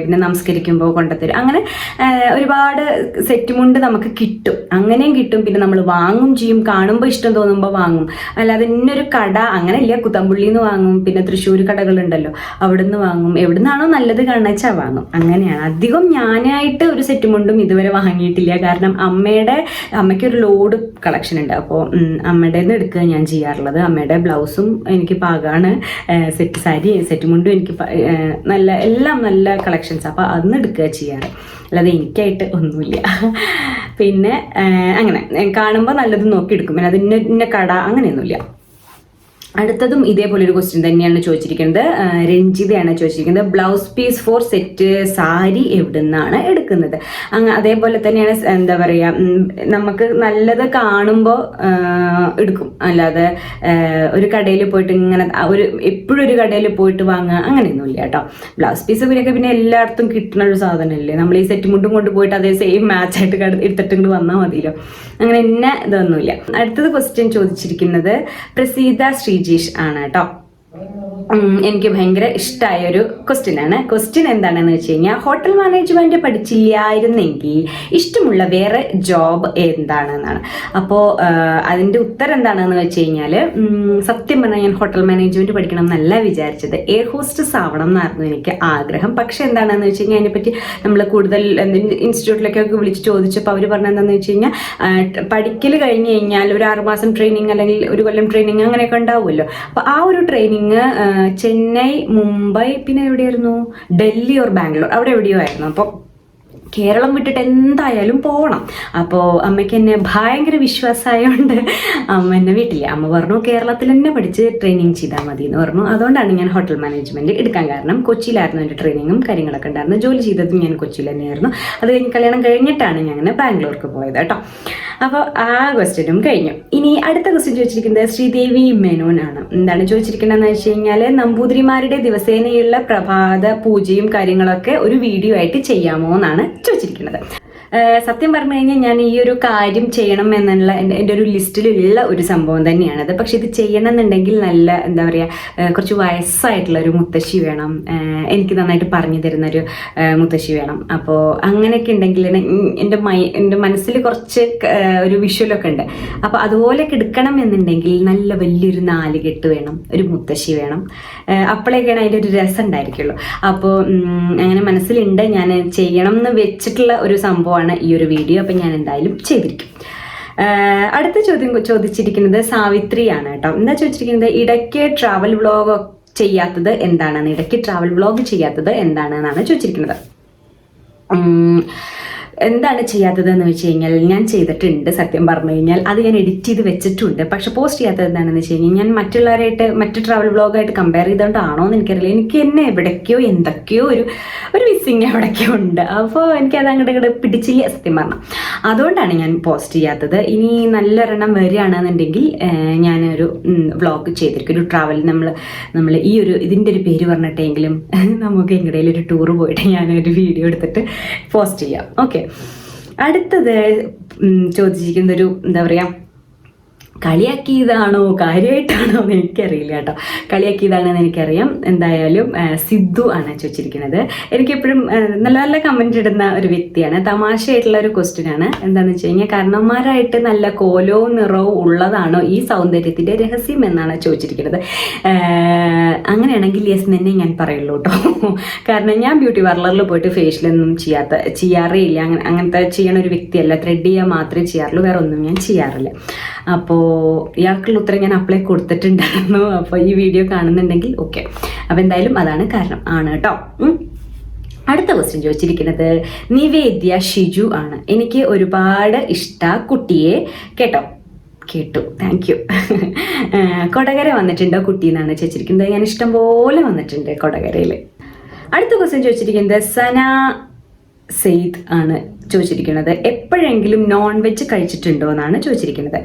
പിന്നെ നമസ്കരിക്കുമ്പോൾ കൊണ്ടുതരും. അങ്ങനെ ഒരുപാട് സെറ്റ് മുണ്ട് നമുക്ക് കിട്ടും, അങ്ങനെയും കിട്ടും. പിന്നെ നമ്മൾ വാങ്ങും ചെയ്യും, കാണുമ്പോൾ ഇഷ്ടം തോന്നുമ്പോൾ വാങ്ങും. അല്ലാതെ ഇന്നൊരു കട അങ്ങനെ ഇല്ല. കുത്തമ്പുള്ളിയിൽ നിന്ന് വാങ്ങും, പിന്നെ തൃശ്ശൂർ കടകളുണ്ടല്ലോ അവിടെ നിന്ന് വാങ്ങും. എവിടുന്നാണോ നല്ലത് കാണാച്ചാൽ വാങ്ങും. അങ്ങനെയാണ്. അധികം ഞാനായിട്ട് ഒരു സെറ്റ് മുണ്ടും ഇതുവരെ വാങ്ങിയിട്ടില്ല. കാരണം അമ്മയ്ക്കൊരു ലോഡ് കളക്ഷൻ ഉണ്ട്. അപ്പോൾ അമ്മയുടെ നിന്ന് എടുക്കുക ഞാൻ ചെയ്യാറുള്ളത്. അമ്മയുടെ ബ്ലൗസും എനിക്ക് പാകമാണ്, സെറ്റ് സാരി സെറ്റ് മുണ്ടും എനിക്ക് എല്ലാം നല്ല കളക്ഷൻസ്. അപ്പോൾ അന്ന് എടുക്കുക ചെയ്യാറ്, അല്ലാതെ എനിക്കായിട്ട് ഒന്നുമില്ല. പിന്നെ അങ്ങനെ കാണുമ്പോൾ നല്ലത് നോക്കി എടുക്കും. പിന്നെ അത് ഇന്ന കട അങ്ങനെയൊന്നുമില്ല. അടുത്തതും ഇതേപോലെ ഒരു ക്വസ്റ്റ്യൻ തന്നെയാണ് ചോദിച്ചിരിക്കുന്നത്. രഞ്ജിതയാണ് ചോദിച്ചിരിക്കുന്നത്, blouse piece for set sari എവിടുന്നാണ് എടുക്കുന്നത്? അതേപോലെ തന്നെയാണ് നമുക്ക് നല്ലത് കാണുമ്പോൾ എടുക്കും. അല്ലാതെ ഒരു കടയിൽ പോയിട്ട് ഇങ്ങനെ എപ്പോഴും ഒരു കടയിൽ പോയിട്ട് വാങ്ങുക അങ്ങനെയൊന്നുമില്ല കേട്ടോ. ബ്ലൗസ് പീസ് ഇവരൊക്കെ പിന്നെ എല്ലായിടത്തും കിട്ടുന്ന ഒരു സാധനമല്ലേ. നമ്മൾ ഈ സെറ്റ് മുണ്ടും കൊണ്ട് പോയിട്ട് അതേ സെയിം മാച്ചായിട്ട് എടുത്തിട്ട് വന്നാൽ മതിയല്ലോ. അങ്ങനെ ഇതൊന്നുമില്ല. അടുത്തത് ക്വസ്റ്റ്യൻ ചോദിച്ചിരിക്കുന്നത് പ്രസീത ശ്രീജീഷ് ആണ് കേട്ടോ. എനിക്ക് ഭയങ്കര ഇഷ്ടമായ ഒരു ക്വസ്റ്റ്യൻ ആണ്. ക്വസ്റ്റ്യൻ എന്താണെന്ന് വെച്ച് കഴിഞ്ഞാൽ, ഹോട്ടൽ മാനേജ്മെന്റ് പഠിച്ചില്ലായിരുന്നെങ്കിൽ ഇഷ്ടമുള്ള വേറെ ജോബ് എന്താണെന്നാണ്. അപ്പോൾ അതിൻ്റെ ഉത്തരം എന്താണെന്ന് വെച്ച് കഴിഞ്ഞാൽ, സത്യം പറഞ്ഞാൽ ഞാൻ ഹോട്ടൽ മാനേജ്മെന്റ് പഠിക്കണം എന്നല്ല വിചാരിച്ചത്. എയർ ഹോസ്റ്റസ് ആവണം എന്നായിരുന്നു എനിക്ക് ആഗ്രഹം. പക്ഷെ എന്താണെന്ന് വെച്ച് കഴിഞ്ഞാൽ അതിനെപ്പറ്റി നമ്മൾ കൂടുതൽ ഇൻസ്റ്റിറ്റ്യൂട്ടിലേക്കൊക്കെ വിളിച്ച് ചോദിച്ചപ്പോൾ അവർ പറഞ്ഞത് എന്താണെന്ന് വെച്ച് കഴിഞ്ഞാൽ, പഠിക്കൽ കഴിഞ്ഞ് കഴിഞ്ഞാൽ ഒരു 6 മാസം ട്രെയിനിങ് അല്ലെങ്കിൽ 1 കൊല്ലം ട്രെയിനിങ് അങ്ങനെയൊക്കെ ഉണ്ടാവുമല്ലോ. അപ്പോൾ ആ ഒരു ട്രെയിനിങ് ചെന്നൈ, മുംബൈ, പിന്നെ എവിടെയായിരുന്നു, ഡൽഹി ഓർ ബാംഗ്ലൂർ, അവിടെ എവിടെയോ ആയിരുന്നു. അപ്പോൾ കേരളം വിട്ടിട്ട് എന്തായാലും പോകണം. അപ്പോൾ അമ്മയ്ക്ക് എന്നെ ഭയങ്കര വിശ്വാസമായതുകൊണ്ട് അമ്മ എന്നെ വീട്ടില്ല. അമ്മ പറഞ്ഞു കേരളത്തിൽ തന്നെ പഠിച്ച് ട്രെയിനിങ് ചെയ്താൽ മതി എന്ന് പറഞ്ഞു. അതുകൊണ്ടാണ് ഞാൻ ഹോട്ടൽ മാനേജ്മെന്റ് എടുക്കാൻ കാരണം. കൊച്ചിയിലായിരുന്നു എൻ്റെ ട്രെയിനിങ്ങും കാര്യങ്ങളൊക്കെ ഉണ്ടായിരുന്നു. ജോലി ചെയ്തതും ഞാൻ കൊച്ചിയിൽ തന്നെയായിരുന്നു. അത് കഴിഞ്ഞ് കല്യാണം കഴിഞ്ഞിട്ടാണ് ഞാൻ ബാംഗ്ലൂർക്ക് പോയത് കേട്ടോ. അപ്പോൾ ആ ക്വസ്റ്റ്യനും കഴിഞ്ഞു. ഇനി അടുത്ത ക്വസ്റ്റ്യൻ ചോദിച്ചിരിക്കുന്നത് ശ്രീദേവി മേനോനാണ്. എന്താണ് ചോദിച്ചിരിക്കുന്നതെന്ന് വെച്ച് കഴിഞ്ഞാൽ, നമ്പൂതിരിമാരുടെ ദിവസേനയുള്ള പ്രഭാത പൂജയും കാര്യങ്ങളൊക്കെ ഒരു വീഡിയോ ആയിട്ട് ചെയ്യാമോ എന്നാണ് ചോദിച്ചിരിക്കുന്നത്. സത്യം പറഞ്ഞു കഴിഞ്ഞാൽ ഞാൻ ഈ ഒരു കാര്യം ചെയ്യണം എന്നുള്ള എൻ്റെ ഒരു ലിസ്റ്റിലുള്ള ഒരു സംഭവം തന്നെയാണത്. പക്ഷെ ഇത് ചെയ്യണം എന്നുണ്ടെങ്കിൽ നല്ല കുറച്ച് വയസ്സായിട്ടുള്ള ഒരു മുത്തശ്ശി വേണം, എനിക്ക് നന്നായിട്ട് പറഞ്ഞു തരുന്നൊരു മുത്തശ്ശി വേണം. അപ്പോൾ അങ്ങനെയൊക്കെ ഉണ്ടെങ്കിൽ എൻ്റെ മനസ്സിൽ കുറച്ച് ഒരു വിഷ്വലൊക്കെ ഉണ്ട്. അപ്പോൾ അതുപോലെയൊക്കെ എടുക്കണം എന്നുണ്ടെങ്കിൽ നല്ല വലിയൊരു 4 കെട്ട് വേണം, ഒരു മുത്തശ്ശി വേണം. അപ്പോഴേക്കാണ് അതിൻ്റെ ഒരു രസം ഉണ്ടായിരിക്കുള്ളൂ. അപ്പോൾ അങ്ങനെ മനസ്സിലുണ്ട്. ഞാൻ ചെയ്യണം എന്ന് വെച്ചിട്ടുള്ള ഒരു സംഭവമാണ് ഈ ഒരു വീഡിയോ. അപ്പം ഞാൻ എന്തായാലും ചെയ്തിരിക്കും. അടുത്ത ചോദ്യം ചോദിച്ചിരിക്കുന്നത് സാവിത്രിയാണ് കേട്ടോ. എന്താ ചോദിച്ചിരിക്കുന്നത്, ഇടയ്ക്ക് ട്രാവൽ വ്ളോഗ് ചെയ്യാത്തത് എന്താണെന്ന്. ഇടയ്ക്ക് ട്രാവൽ വ്ളോഗ് ചെയ്യാത്തത് എന്താണെന്നാണ് ചോദിച്ചിരിക്കുന്നത്. എന്താണ് ചെയ്യാത്തതെന്ന് വെച്ച് കഴിഞ്ഞാൽ ഞാൻ ചെയ്തിട്ടുണ്ട്, സത്യം പറഞ്ഞു കഴിഞ്ഞാൽ അത് ഞാൻ എഡിറ്റ് ചെയ്ത് വെച്ചിട്ടുണ്ട്. പക്ഷെ പോസ്റ്റ് ചെയ്യാത്തത് എന്താണെന്ന് വെച്ച് കഴിഞ്ഞാൽ ഞാൻ മറ്റുള്ളവരായിട്ട് മറ്റു ട്രാവൽ വ്ളോഗായിട്ട് കമ്പയർ ചെയ്തുകൊണ്ടാണോ എന്ന് എനിക്കറിയില്ല, എനിക്ക് എന്നെ എവിടേക്കോ എന്തൊക്കെയോ ഒരു മിസ്സിങ് എവിടേക്കോ ഉണ്ട്. അപ്പോൾ എനിക്കത് അങ്ങോട്ട് പിടിച്ചില്ല സത്യം പറഞ്ഞു. അതുകൊണ്ടാണ് ഞാൻ പോസ്റ്റ് ചെയ്യാത്തത്. ഇനി നല്ലൊരെണ്ണം വരികയാണെന്നുണ്ടെങ്കിൽ ഞാനൊരു വ്ളോഗ് ചെയ്തിരിക്കും, ഒരു ട്രാവൽ നമ്മൾ ഇതിൻ്റെ ഒരു പേര് പറഞ്ഞിട്ടെങ്കിലും നമുക്ക് എങ്ങടെയും ഒരു ടൂർ പോയിട്ട് ഞാനൊരു വീഡിയോ എടുത്തിട്ട് പോസ്റ്റ് ചെയ്യാം. ഓക്കെ, അടുത്തത് ചോദിച്ചിരിക്കുന്നൊരു എന്താ പറയുക, കളിയാക്കിയതാണോ കാര്യമായിട്ടാണോ എന്ന് എനിക്കറിയില്ല കേട്ടോ. കളിയാക്കിയതാണെന്ന് എനിക്കറിയാം. എന്തായാലും സിദ്ധു ആണ് ചോദിച്ചിരിക്കുന്നത്. എനിക്കെപ്പോഴും നല്ല നല്ല കമൻറ്റ് ഇടുന്ന ഒരു വ്യക്തിയാണ്. തമാശയായിട്ടുള്ള ഒരു ക്വസ്റ്റ്യൻ ആണ്. എന്താണെന്ന് വെച്ച് കഴിഞ്ഞാൽ കാരണന്മാരായിട്ട് നല്ല കോലവും നിറവും ഉള്ളതാണോ ഈ സൗന്ദര്യത്തിൻ്റെ രഹസ്യം എന്നാണ് ചോദിച്ചിരിക്കുന്നത്. അങ്ങനെയാണെങ്കിൽ യെസ് തന്നെ ഞാൻ പറയുള്ളൂ കേട്ടോ. കാരണം ഞാൻ ബ്യൂട്ടി പാർലറിൽ പോയിട്ട് ഫേഷ്യലൊന്നും ചെയ്യാറേ ഇല്ല. അങ്ങനത്തെ ചെയ്യണ ഒരു വ്യക്തിയല്ല. ത്രെഡ് ചെയ്യാൻ മാത്രമേ ചെയ്യാറുള്ളൂ, വേറെ ഒന്നും ഞാൻ ചെയ്യാറില്ല. അപ്പോൾ ഇയാൾക്കുള്ള ഉത്തരം ഞാൻ അപ്ലൈ കൊടുത്തിട്ടുണ്ടായിരുന്നു. അപ്പോൾ ഈ വീഡിയോ കാണുന്നുണ്ടെങ്കിൽ ഓക്കെ. അപ്പോൾ എന്തായാലും അതാണ് കാരണം ആണ് കേട്ടോ. അടുത്ത ക്വസ്റ്റ്യൻ ചോദിച്ചിരിക്കുന്നത് നിവേദ്യ ഷിജു ആണ്. എനിക്ക് ഒരുപാട് കുട്ടിയെ കേട്ടു, താങ്ക് യു. കൊടകര വന്നിട്ടുണ്ടോ കുട്ടി എന്നാണ് ചോദിച്ചിരിക്കുന്നത്. ഞാൻ ഇഷ്ടം പോലെ വന്നിട്ടുണ്ട് കൊടകരയിൽ. അടുത്ത ക്വസ്റ്റ്യൻ ചോദിച്ചിരിക്കുന്നത് സന സെയ്ദ് ആണ് ചോദിച്ചിരിക്കുന്നത്. എപ്പോഴെങ്കിലും നോൺ വെജ് കഴിച്ചിട്ടുണ്ടോ എന്നാണ് ചോദിച്ചിരിക്കുന്നത്.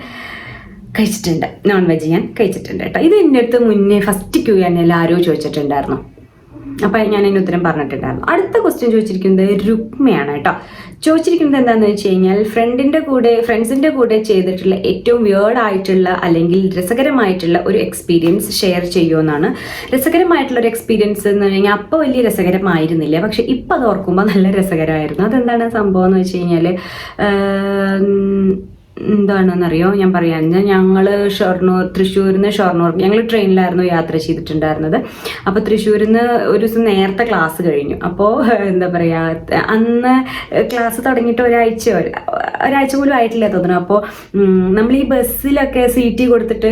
കഴിച്ചിട്ടുണ്ട്, നോൺ വെജ് ഞാൻ കഴിച്ചിട്ടുണ്ട് കേട്ടോ. ഇത് എൻ്റെ അടുത്ത് മുന്നേ ഫസ്റ്റ് Q&A ആരോ ചോദിച്ചിട്ടുണ്ടായിരുന്നു. അപ്പം ഞാൻ അതിന് ഉത്തരം പറഞ്ഞിട്ടുണ്ടായിരുന്നു. അടുത്ത ക്വസ്റ്റ്യൻ ചോദിച്ചിരിക്കുന്നത് രുക്മയാണ് കേട്ടോ. ചോദിച്ചിരിക്കുന്നത് എന്താണെന്ന് വെച്ച് കഴിഞ്ഞാൽ ഫ്രണ്ട്സിൻ്റെ കൂടെ ചെയ്തിട്ടുള്ള ഏറ്റവും വേർഡ് ആയിട്ടുള്ള അല്ലെങ്കിൽ രസകരമായിട്ടുള്ള ഒരു എക്സ്പീരിയൻസ് ഷെയർ ചെയ്യുമെന്നാണ്. രസകരമായിട്ടുള്ള ഒരു എക്സ്പീരിയൻസ് എന്ന് പറഞ്ഞു കഴിഞ്ഞാൽ അപ്പോൾ വലിയ രസകരമായിരുന്നില്ല, പക്ഷെ ഇപ്പം അത് ഓർക്കുമ്പോൾ നല്ല രസകരമായിരുന്നു. അതെന്താണ് സംഭവം എന്ന് വെച്ച് കഴിഞ്ഞാൽ എന്താണെന്നറിയോ, ഞാൻ പറയാം. ഞങ്ങൾ തൃശ്ശൂരിൽ നിന്ന് ഷൊർണൂർ ഞങ്ങൾ ട്രെയിനിലായിരുന്നു യാത്ര ചെയ്തിട്ടുണ്ടായിരുന്നത്. അപ്പോൾ തൃശ്ശൂരിൽ നിന്ന് ഒരു ദിവസം നേരത്തെ ക്ലാസ് കഴിഞ്ഞു. അപ്പോൾ എന്താ പറയുക, അന്ന് ക്ലാസ് തുടങ്ങിയിട്ട് ഒരാഴ്ച പോലും ആയിട്ടില്ല തോന്നുന്നു. അപ്പോൾ നമ്മൾ ഈ ബസ്സിലൊക്കെ സീറ്റ് കൊടുത്തിട്ട്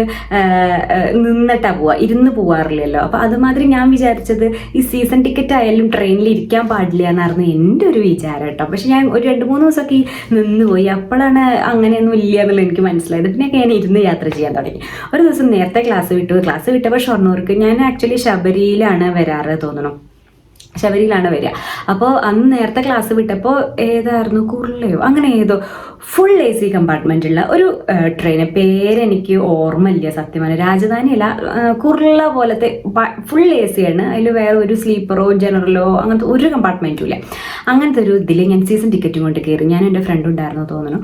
നിന്നിട്ടാണ് പോവുക, ഇരുന്ന് പോവാറില്ലല്ലോ. അപ്പോൾ അതുമാതിരി ഞാൻ വിചാരിച്ചത് ഈ സീസൺ ടിക്കറ്റ് ആയാലും ട്രെയിനിൽ ഇരിക്കാൻ പാടില്ല എന്നായിരുന്നു എൻ്റെ ഒരു വിചാരം കേട്ടോ. പക്ഷെ ഞാൻ ഒരു 2-3 ദിവസമൊക്കെ നിന്ന് പോയി. അപ്പോഴാണ് അങ്ങനെയൊന്നും ഇല്ല എന്നുള്ള എനിക്ക് മനസ്സിലായത്. പിന്നെയൊക്കെ ഞാൻ ഇരുന്ന് യാത്ര ചെയ്യാൻ തുടങ്ങി. ഒരു ദിവസം നേരത്തെ ക്ലാസ് വിട്ടപ്പോൾ ഷൊർണൂർക്ക്, ഞാൻ ആക്ച്വലി ശബരിയിലാണ് വരാറ് തോന്നണം, ശബരിയിലാണ് വരിക. അപ്പോൾ അന്ന് നേരത്തെ ക്ലാസ് വിട്ടപ്പോൾ ഏതായിരുന്നു, കുർളയോ അങ്ങനെ ഏതോ ഫുൾ AC കമ്പാർട്ട്മെൻറ്റുള്ള ഒരു ട്രെയിന്, പേരെനിക്ക് ഓർമ്മയില്ല സത്യമാണ്. രാജധാനിയല്ല, കുർള പോലത്തെ ഫുൾ AC ആണ്. അതിൽ വേറെ ഒരു സ്ലീപ്പറോ ജനറലോ അങ്ങനത്തെ ഒരു കമ്പാർട്ട്മെൻറ്റും ഇല്ല. അങ്ങനത്തെ ഒരു ഇതിൽ ഞാൻ സീസൺ ടിക്കറ്റും കൊണ്ട് കയറി. ഞാൻ എൻ്റെ ഫ്രണ്ട് ഉണ്ടായിരുന്നു തോന്നുന്നു.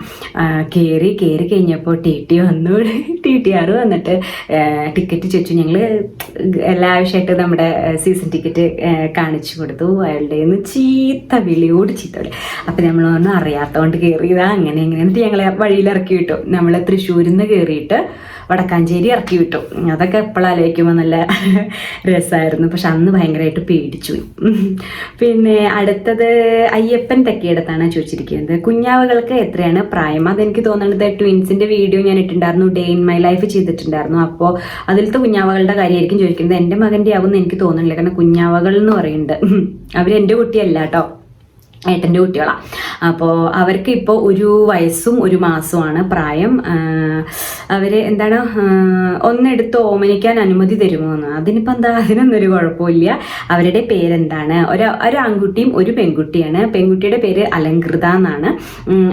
കയറി കഴിഞ്ഞപ്പോൾ TTR വന്നിട്ട് ടിക്കറ്റ് ചോദിച്ചു. ഞങ്ങൾ ലാവിഷായിട്ട് നമ്മുടെ സീസൺ ടിക്കറ്റ് കാണിച്ചു കൊടുത്തു. അയാളുടെ ചീത്ത വിളിയോട് ചീത്ത വിളി. അപ്പം നമ്മൾ ഒന്നും അറിയാത്തതുകൊണ്ട് കയറിയതാ അങ്ങനെ എന്നിട്ട് ഞങ്ങളെ വഴിയിൽ ഇറക്കി വിട്ടു. നമ്മൾ തൃശ്ശൂരിൽ നിന്ന് കയറിയിട്ട് വടക്കാഞ്ചേരി ഇറക്കി വിട്ടു. അതൊക്കെ എപ്പോഴാലോചിക്കുമ്പോൾ നല്ല രസമായിരുന്നു. പക്ഷെ അന്ന് ഭയങ്കരമായിട്ട് പേടിച്ചു. പിന്നെ അടുത്തത് അയ്യപ്പൻ തെക്കേടത്താണ് ചോദിച്ചിരിക്കുന്നത്. കുഞ്ഞാവകൾക്ക് എത്രയാണ് പ്രായം? അതെനിക്ക് തോന്നുന്നത് ട്വിൻസിൻ്റെ വീഡിയോ ഞാൻ ഇട്ടിട്ടുണ്ടായിരുന്നു, ഡേ ഇൻ മൈ ലൈഫ് ചെയ്തിട്ടുണ്ടായിരുന്നു. അപ്പോൾ അതിലത്തെ കുഞ്ഞാവകളുടെ കാര്യമായിരിക്കും ചോദിക്കുന്നത്. എൻ്റെ മകൻ്റെ ആവുമെന്ന് എനിക്ക് തോന്നുന്നില്ല, കാരണം കുഞ്ഞാവകൾ എന്ന് പറയുന്നുണ്ട്. അവരെൻ്റെ കുട്ടിയല്ല കേട്ടോ, ഏട്ടൻ്റെ കുട്ടികളാണ്. അപ്പോൾ അവർക്ക് ഇപ്പോൾ 1 വയസ്സും 1 മാസവുമാണ് പ്രായം. അവർ എന്താണ് ഒന്നെടുത്ത് ഓമനിക്കാൻ അനുമതി തരുമോ എന്ന്. അതിനിപ്പോൾ എന്താ, അതിനൊന്നൊരു കുഴപ്പമില്ല. അവരുടെ പേരെന്താണ്, ഒരു ആൺകുട്ടിയും ഒരു പെൺകുട്ടിയാണ്. പെൺകുട്ടിയുടെ പേര് അലങ്കൃത എന്നാണ്,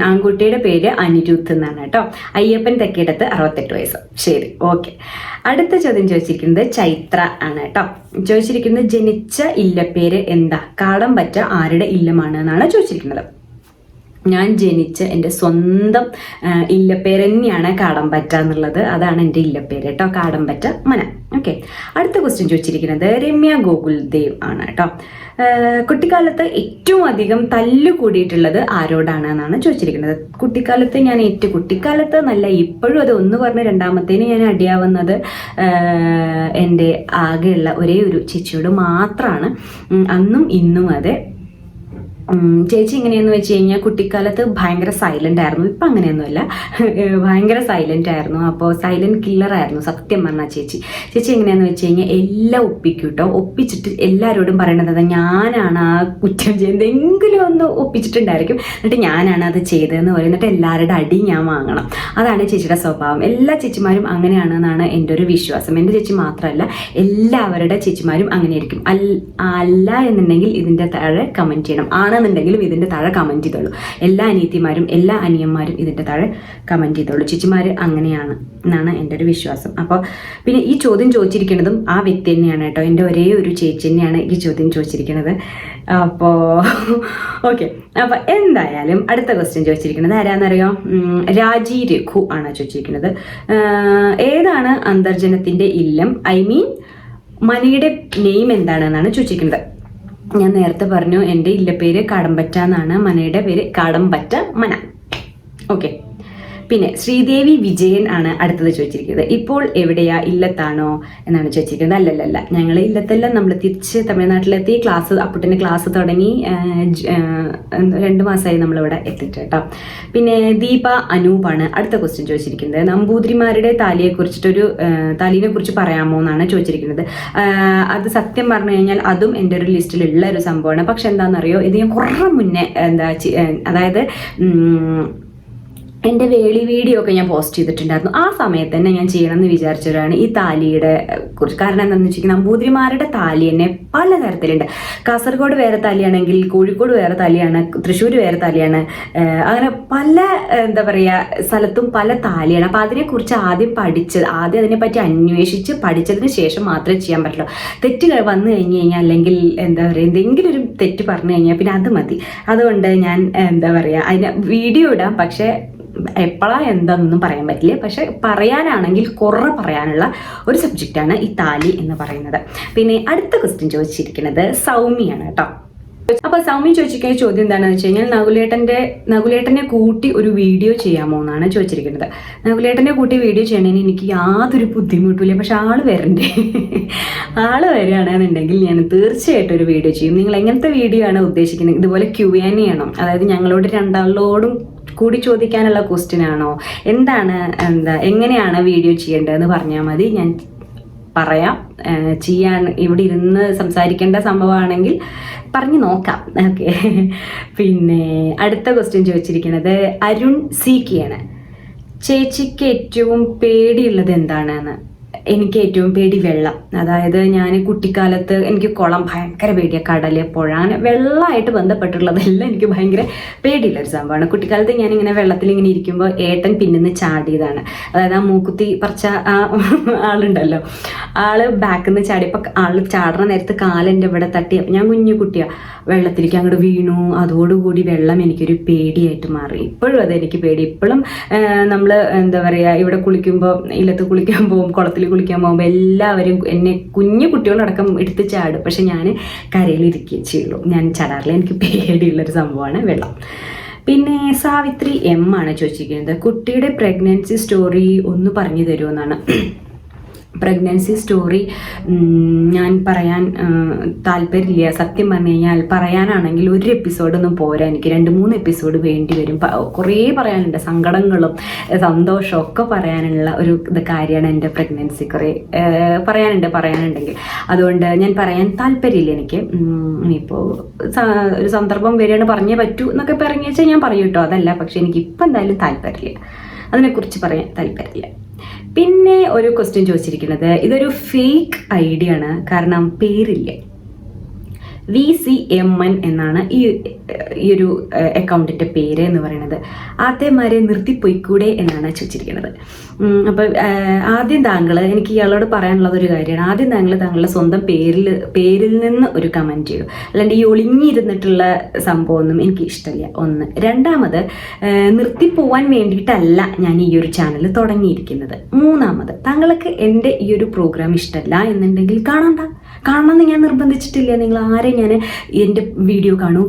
ആൺകുട്ടിയുടെ പേര് അനിരുദ്ധ് എന്നാണ് കേട്ടോ. അയ്യപ്പൻ തെക്കേടത്ത് 68 വയസ്സ്. ശരി, ഓക്കെ. അടുത്ത ചോദ്യം ചോദിച്ചിരിക്കുന്നത് ചൈത്ര ആണ് കേട്ടോ. ചോദിച്ചിരിക്കുന്നത് ജനിച്ച ഇല്ലപ്പേര് എന്താ? കാടമ്പറ്റ ആരുടെ ഇല്ലമാണ് എന്നാണ് ചോദിച്ചിരിക്കുന്നത്. ഞാൻ ജനിച്ച എൻ്റെ സ്വന്തം ഇല്ലപ്പേര് തന്നെയാണ് കാടമ്പറ്റ എന്നുള്ളത്. അതാണ് എൻ്റെ ഇല്ലപ്പേര് കേട്ടോ, കാടമ്പറ്റ മന. ഓക്കെ. അടുത്ത ക്വസ്റ്റ്യൻ ചോദിച്ചിരിക്കുന്നത് രമ്യ ഗോകുൽദേവ് ആണ് കേട്ടോ. കുട്ടിക്കാലത്ത് ഏറ്റവും അധികം തല്ലു കൂടിയിട്ടുള്ളത് ആരോടാണ് എന്നാണ് ചോദിച്ചിരിക്കുന്നത്. കുട്ടിക്കാലത്ത് ഞാൻ കുട്ടിക്കാലത്ത് നല്ല ഇപ്പോഴും അത് ഒന്ന് പറഞ്ഞ് രണ്ടാമത്തേന് ഞാൻ അടിയാവുന്നത് എൻ്റെ ആകെയുള്ള ഒരേ ഒരു ചേച്ചിയോട് മാത്രമാണ്. അന്നും ഇന്നും അതെ. ചേച്ചി എങ്ങനെയെന്ന് വെച്ച് കഴിഞ്ഞാൽ കുട്ടിക്കാലത്ത് ഭയങ്കര സൈലൻ്റ് ആയിരുന്നു. ഇപ്പം അങ്ങനെയൊന്നുമല്ല, ഭയങ്കര സൈലൻ്റ് ആയിരുന്നു. അപ്പോൾ സൈലൻറ്റ് കില്ലറായിരുന്നു സത്യം പറഞ്ഞാൽ ചേച്ചി എങ്ങനെയാണെന്ന് വെച്ച് കഴിഞ്ഞാൽ എല്ലാം ഒപ്പിക്കും കേട്ടോ. ഒപ്പിച്ചിട്ട് എല്ലാവരോടും പറയണത് ഞാനാണ് ആ കുറ്റം ചെയ്യുന്നത്, എന്തെങ്കിലും ഒന്ന് ഒപ്പിച്ചിട്ടുണ്ടായിരിക്കും, എന്നിട്ട് ഞാനാണ് അത് ചെയ്തതെന്ന് പറയും. എന്നിട്ട് എല്ലാവരുടെ അടി ഞാൻ വാങ്ങണം. അതാണ് ചേച്ചിയുടെ സ്വഭാവം. എല്ലാ ചേച്ചിമാരും അങ്ങനെയാണെന്നാണ് എൻ്റെ ഒരു വിശ്വാസം. എൻ്റെ ചേച്ചി മാത്രമല്ല, എല്ലാവരുടെ ചേച്ചിമാരും അങ്ങനെയായിരിക്കും. അല്ല എന്നുണ്ടെങ്കിൽ ഇതിൻ്റെ താഴെ കമൻറ്റ് ചെയ്യണം. ആണെന്നുണ്ടെങ്കിലും ഇതിൻ്റെ താഴെ കമൻറ്റ് ചെയ്തോളൂ. എല്ലാ അനിയത്തിമാരും എല്ലാ അനിയന്മാരും ഇതിൻ്റെ താഴെ കമൻറ്റ് ചെയ്തോളൂ. ചേച്ചിമാർ അങ്ങനെയാണ് എന്നാണ് എൻ്റെ ഒരു വിശ്വാസം. അപ്പോൾ പിന്നെ ഈ ചോദ്യം ചോദിച്ചിരിക്കുന്നതും ആ വ്യക്തി തന്നെയാണ് കേട്ടോ. എൻ്റെ ഒരേ ഒരു ചേച്ചി തന്നെയാണ് ഈ ചോദ്യം ചോദിച്ചിരിക്കുന്നത്. അപ്പോൾ ഓക്കെ, അപ്പോൾ എന്തായാലും അടുത്ത ക്വസ്റ്റ്യൻ ചോദിച്ചിരിക്കുന്നത് ആരാന്നറിയോ? രാജി രഘു ആണ് ചോദിച്ചിരിക്കുന്നത്. ഏതാണ് അന്തർജനത്തിൻ്റെ ഇല്ലം? ഐ മീൻ മനയുടെ നെയിം എന്താണെന്നാണ് ചോദിച്ചിരിക്കുന്നത്. ഞാൻ നേരത്തെ പറഞ്ഞു എൻ്റെ ഇല്ലപ്പേര് കാടമ്പറ്റ എന്നാണ്, മനയുടെ പേര് കാടമ്പറ്റ മന. ഓക്കെ, പിന്നെ ശ്രീദേവി വിജയൻ ആണ് അടുത്തത് ചോദിച്ചിരിക്കുന്നത്. ഇപ്പോൾ എവിടെയാ, ഇല്ലത്താണോ എന്നാണ് ചോദിച്ചിരിക്കുന്നത്. അല്ലല്ല, ഞങ്ങൾ ഇല്ലത്തെല്ലാം നമ്മൾ തിരിച്ച് തമിഴ്നാട്ടിലെത്തി. അപ്പുട്ടിൻ്റെ ക്ലാസ് തുടങ്ങി 2 മാസമായി നമ്മളിവിടെ എത്തിയിട്ട് കേട്ടോ. പിന്നെ ദീപ അനൂപാണ് അടുത്ത ക്വസ്റ്റ്യൻ ചോദിച്ചിരിക്കുന്നത്. നമ്പൂതിരിമാരുടെ താലിനെ കുറിച്ച് പറയാമോ എന്നാണ് ചോദിച്ചിരിക്കുന്നത്. അത് സത്യം പറഞ്ഞു കഴിഞ്ഞാൽ അതും എൻ്റെ ഒരു ലിസ്റ്റിലുള്ള ഒരു സംഭവമാണ്. പക്ഷെ എന്താണെന്നറിയോ, ഇത് ഞാൻ കുറേ മുന്നേ അതായത് എൻ്റെ വേളി വീഡിയോ ഒക്കെ ഞാൻ പോസ്റ്റ് ചെയ്തിട്ടുണ്ടായിരുന്നു. ആ സമയത്ത് തന്നെ ഞാൻ ചെയ്യണമെന്ന് വിചാരിച്ചവരാണ് ഈ താലിയുടെ കുറിച്ച്. കാരണം എന്താണെന്ന് വെച്ചാൽ നമ്പൂതിരിമാരുടെ താലി തന്നെ പലതരത്തിലുണ്ട്. കാസർഗോഡ് വേറെ താലിയാണെങ്കിൽ കോഴിക്കോട് വേറെ താലിയാണ്, തൃശ്ശൂർ വേറെ താലിയാണ്, അങ്ങനെ പല എന്താ പറയുക സ്ഥലത്തും പല താലിയാണ്. അപ്പോൾ അതിനെക്കുറിച്ച് ആദ്യം അതിനെപ്പറ്റി അന്വേഷിച്ച് പഠിച്ചതിന് ശേഷം മാത്രമേ ചെയ്യാൻ പറ്റുള്ളൂ. തെറ്റുകൾ വന്നു കഴിഞ്ഞ് കഴിഞ്ഞാൽ അല്ലെങ്കിൽ എന്താ പറയുക എന്തെങ്കിലും ഒരു തെറ്റ് പറഞ്ഞു കഴിഞ്ഞാൽ പിന്നെ അത് മതി. അതുകൊണ്ട് ഞാൻ എന്താ പറയുക അതിന് വീഡിയോ ഇടാം, പക്ഷേ എപ്പോഴാണ് എന്താണെന്നൊന്നും പറയാൻ പറ്റില്ല. പക്ഷെ പറയാനാണെങ്കിൽ കുറേ പറയാനുള്ള ഒരു സബ്ജക്റ്റാണ് ഈ താലി എന്ന് പറയുന്നത്. പിന്നെ അടുത്ത ക്വസ്റ്റ്യൻ ചോദിച്ചിരിക്കുന്നത് സൗമ്യാണ് കേട്ടോ. അപ്പോൾ സൗമ്യ ചോദിച്ചിരിക്കുന്ന ചോദ്യം എന്താണെന്ന് വെച്ച് കഴിഞ്ഞാൽ നകുലേട്ടനെ കൂട്ടി ഒരു വീഡിയോ ചെയ്യാമോ എന്നാണ് ചോദിച്ചിരിക്കുന്നത്. നകുലേട്ടനെ കൂട്ടി വീഡിയോ ചെയ്യണതിന് എനിക്ക് യാതൊരു ബുദ്ധിമുട്ടില്ല. പക്ഷെ ആള് വരികയാണെന്നുണ്ടെങ്കിൽ ഞാൻ തീർച്ചയായിട്ടും ഒരു വീഡിയോ ചെയ്യും. നിങ്ങൾ എങ്ങനത്തെ വീഡിയോ ആണ് ഉദ്ദേശിക്കുന്നത്? ഇതുപോലെ Q&A ആണോ? അതായത് ഞങ്ങളോട് രണ്ടാളോടും കൂടി ചോദിക്കാനുള്ള ക്വസ്റ്റ്യൻ ആണോ? എങ്ങനെയാണ് വീഡിയോ ചെയ്യേണ്ടതെന്ന് പറഞ്ഞാൽ മതി, ഞാൻ പറയാം. ഇവിടെ ഇരുന്ന് സംസാരിക്കേണ്ട സംഭവമാണെങ്കിൽ പറഞ്ഞു നോക്കാം. ഓക്കെ, പിന്നെ അടുത്ത ക്വസ്റ്റ്യൻ ചോദിച്ചിരിക്കുന്നത് അരുൺ CK ആണ്. ചേച്ചിക്ക് ഏറ്റവും പേടിയുള്ളത് എന്താണെന്ന്? എനിക്ക് ഏറ്റവും പേടി വെള്ളം. അതായത് ഞാൻ കുട്ടിക്കാലത്ത് എനിക്ക് കുളം ഭയങ്കര പേടിയാണ്, കടല്, പുഴ, അങ്ങനെ വെള്ളമായിട്ട് ബന്ധപ്പെട്ടുള്ളതെല്ലാം എനിക്ക് ഭയങ്കര പേടിയുള്ളൊരു സംഭവമാണ്. കുട്ടിക്കാലത്ത് ഞാനിങ്ങനെ വെള്ളത്തിൽ ഇങ്ങനെ ഇരിക്കുമ്പോൾ ഏട്ടൻ പിന്നിന്ന് ചാടിയതാണ്. അതായത് ആ മൂക്കുത്തി പറിച്ച ആ ആളുണ്ടല്ലോ, ആള് ബാക്കിൽ നിന്ന് ചാടിയപ്പോൾ ആള് ചാടണ നേരത്ത് കാലെൻ്റെ ഇവിടെ തട്ടി. അപ്പം ഞാൻ കുഞ്ഞു കുട്ടിയാണ്, വെള്ളത്തിലേക്ക് അങ്ങോട്ട് വീണു. അതോടുകൂടി വെള്ളം എനിക്കൊരു പേടിയായിട്ട് മാറി. ഇപ്പോഴും അതെനിക്ക് പേടി. ഇപ്പോഴും നമ്മൾ എന്താ പറയുക ഇവിടെ കുളിക്കുമ്പോൾ, ഇല്ലത്ത് കുളിക്കാൻ പോകും, കുളത്തിൽ കുളിക്കാൻ പോകുമ്പോൾ എല്ലാവരും എന്നെ കുഞ്ഞു കുട്ടികളടക്കം എടുത്ത് ചാടും. പക്ഷെ ഞാൻ കരയിലിരിക്കുകയേ ചെയ്യുള്ളൂ, ഞാൻ ചാടാറില്ല. എനിക്ക് പേടിയുള്ളൊരു സംഭവമാണ് വെള്ളം. പിന്നെ സാവിത്രി M ആണ് ചോദിച്ചിരിക്കുന്നത്. കുട്ടിയുടെ പ്രഗ്നൻസി സ്റ്റോറി ഒന്ന് പറഞ്ഞു തരുമെന്നാണ്. പ്രഗ്നൻസി സ്റ്റോറി ഞാൻ പറയാൻ താല്പര്യമില്ല. സത്യം പറഞ്ഞു കഴിഞ്ഞാൽ പറയാനാണെങ്കിൽ ഒരു എപ്പിസോഡൊന്നും പോരാ, എനിക്ക് 2-3 എപ്പിസോഡ് വേണ്ടി വരും. കുറേ പറയാനുണ്ട്, സങ്കടങ്ങളും സന്തോഷവും ഒക്കെ പറയാനുള്ള ഒരു കാര്യമാണ് എൻ്റെ പ്രഗ്നൻസി. കുറേ പറയാനുണ്ടെങ്കിൽ അതുകൊണ്ട് ഞാൻ പറയാൻ താല്പര്യമില്ല എനിക്ക്. ഇനിയിപ്പോൾ ഒരു സന്ദർഭം വരികയാണ് പറഞ്ഞേ പറ്റൂ എന്നൊക്കെ പറഞ്ഞു വെച്ചാൽ ഞാൻ പറയും കേട്ടോ, അതല്ല. പക്ഷെ എനിക്ക് ഇപ്പം എന്തായാലും താല്പര്യമില്ല, അതിനെക്കുറിച്ച് പറയാൻ താല്പര്യമില്ല. പിന്നെ ഒരു ക്വസ്റ്റ്യൻ ചോദിച്ചിരിക്കുന്നത്, ഇതൊരു ഫേക്ക് ഐഡിയ ആണ്, കാരണം പേരില്ല. VCMN എന്നാണ് ഈ ഒരു അക്കൗണ്ടിൻ്റെ പേര് എന്ന് പറയുന്നത്. ആദ്യമാരെ നിർത്തിപ്പോയിക്കൂടെ എന്നാണ് ചോദിച്ചിരിക്കുന്നത്. അപ്പം ആദ്യം എനിക്ക് ഇയാളോട് പറയാനുള്ളത് ഒരു കാര്യമാണ്. ആദ്യം താങ്കളുടെ സ്വന്തം പേരിൽ നിന്ന് ഒരു കമൻറ്റ് ചെയ്യൂ. അല്ലാണ്ട് ഈ ഒളിഞ്ഞിരുന്നിട്ടുള്ള സംഭവമൊന്നും എനിക്ക് ഇഷ്ടമില്ല. ഒന്ന്. രണ്ടാമത്, നിർത്തിപ്പോവാൻ വേണ്ടിയിട്ടല്ല ഞാൻ ഈ ഒരു ചാനൽ തുടങ്ങിയിരിക്കുന്നത്. മൂന്നാമത്, താങ്കൾക്ക് എൻ്റെ ഈ ഒരു പ്രോഗ്രാം ഇഷ്ടമല്ല എന്നുണ്ടെങ്കിൽ കാണണമെന്ന് ഞാൻ നിർബന്ധിച്ചിട്ടില്ല. നിങ്ങൾ ആരെയും ഞാൻ എൻ്റെ വീഡിയോ കാണൂ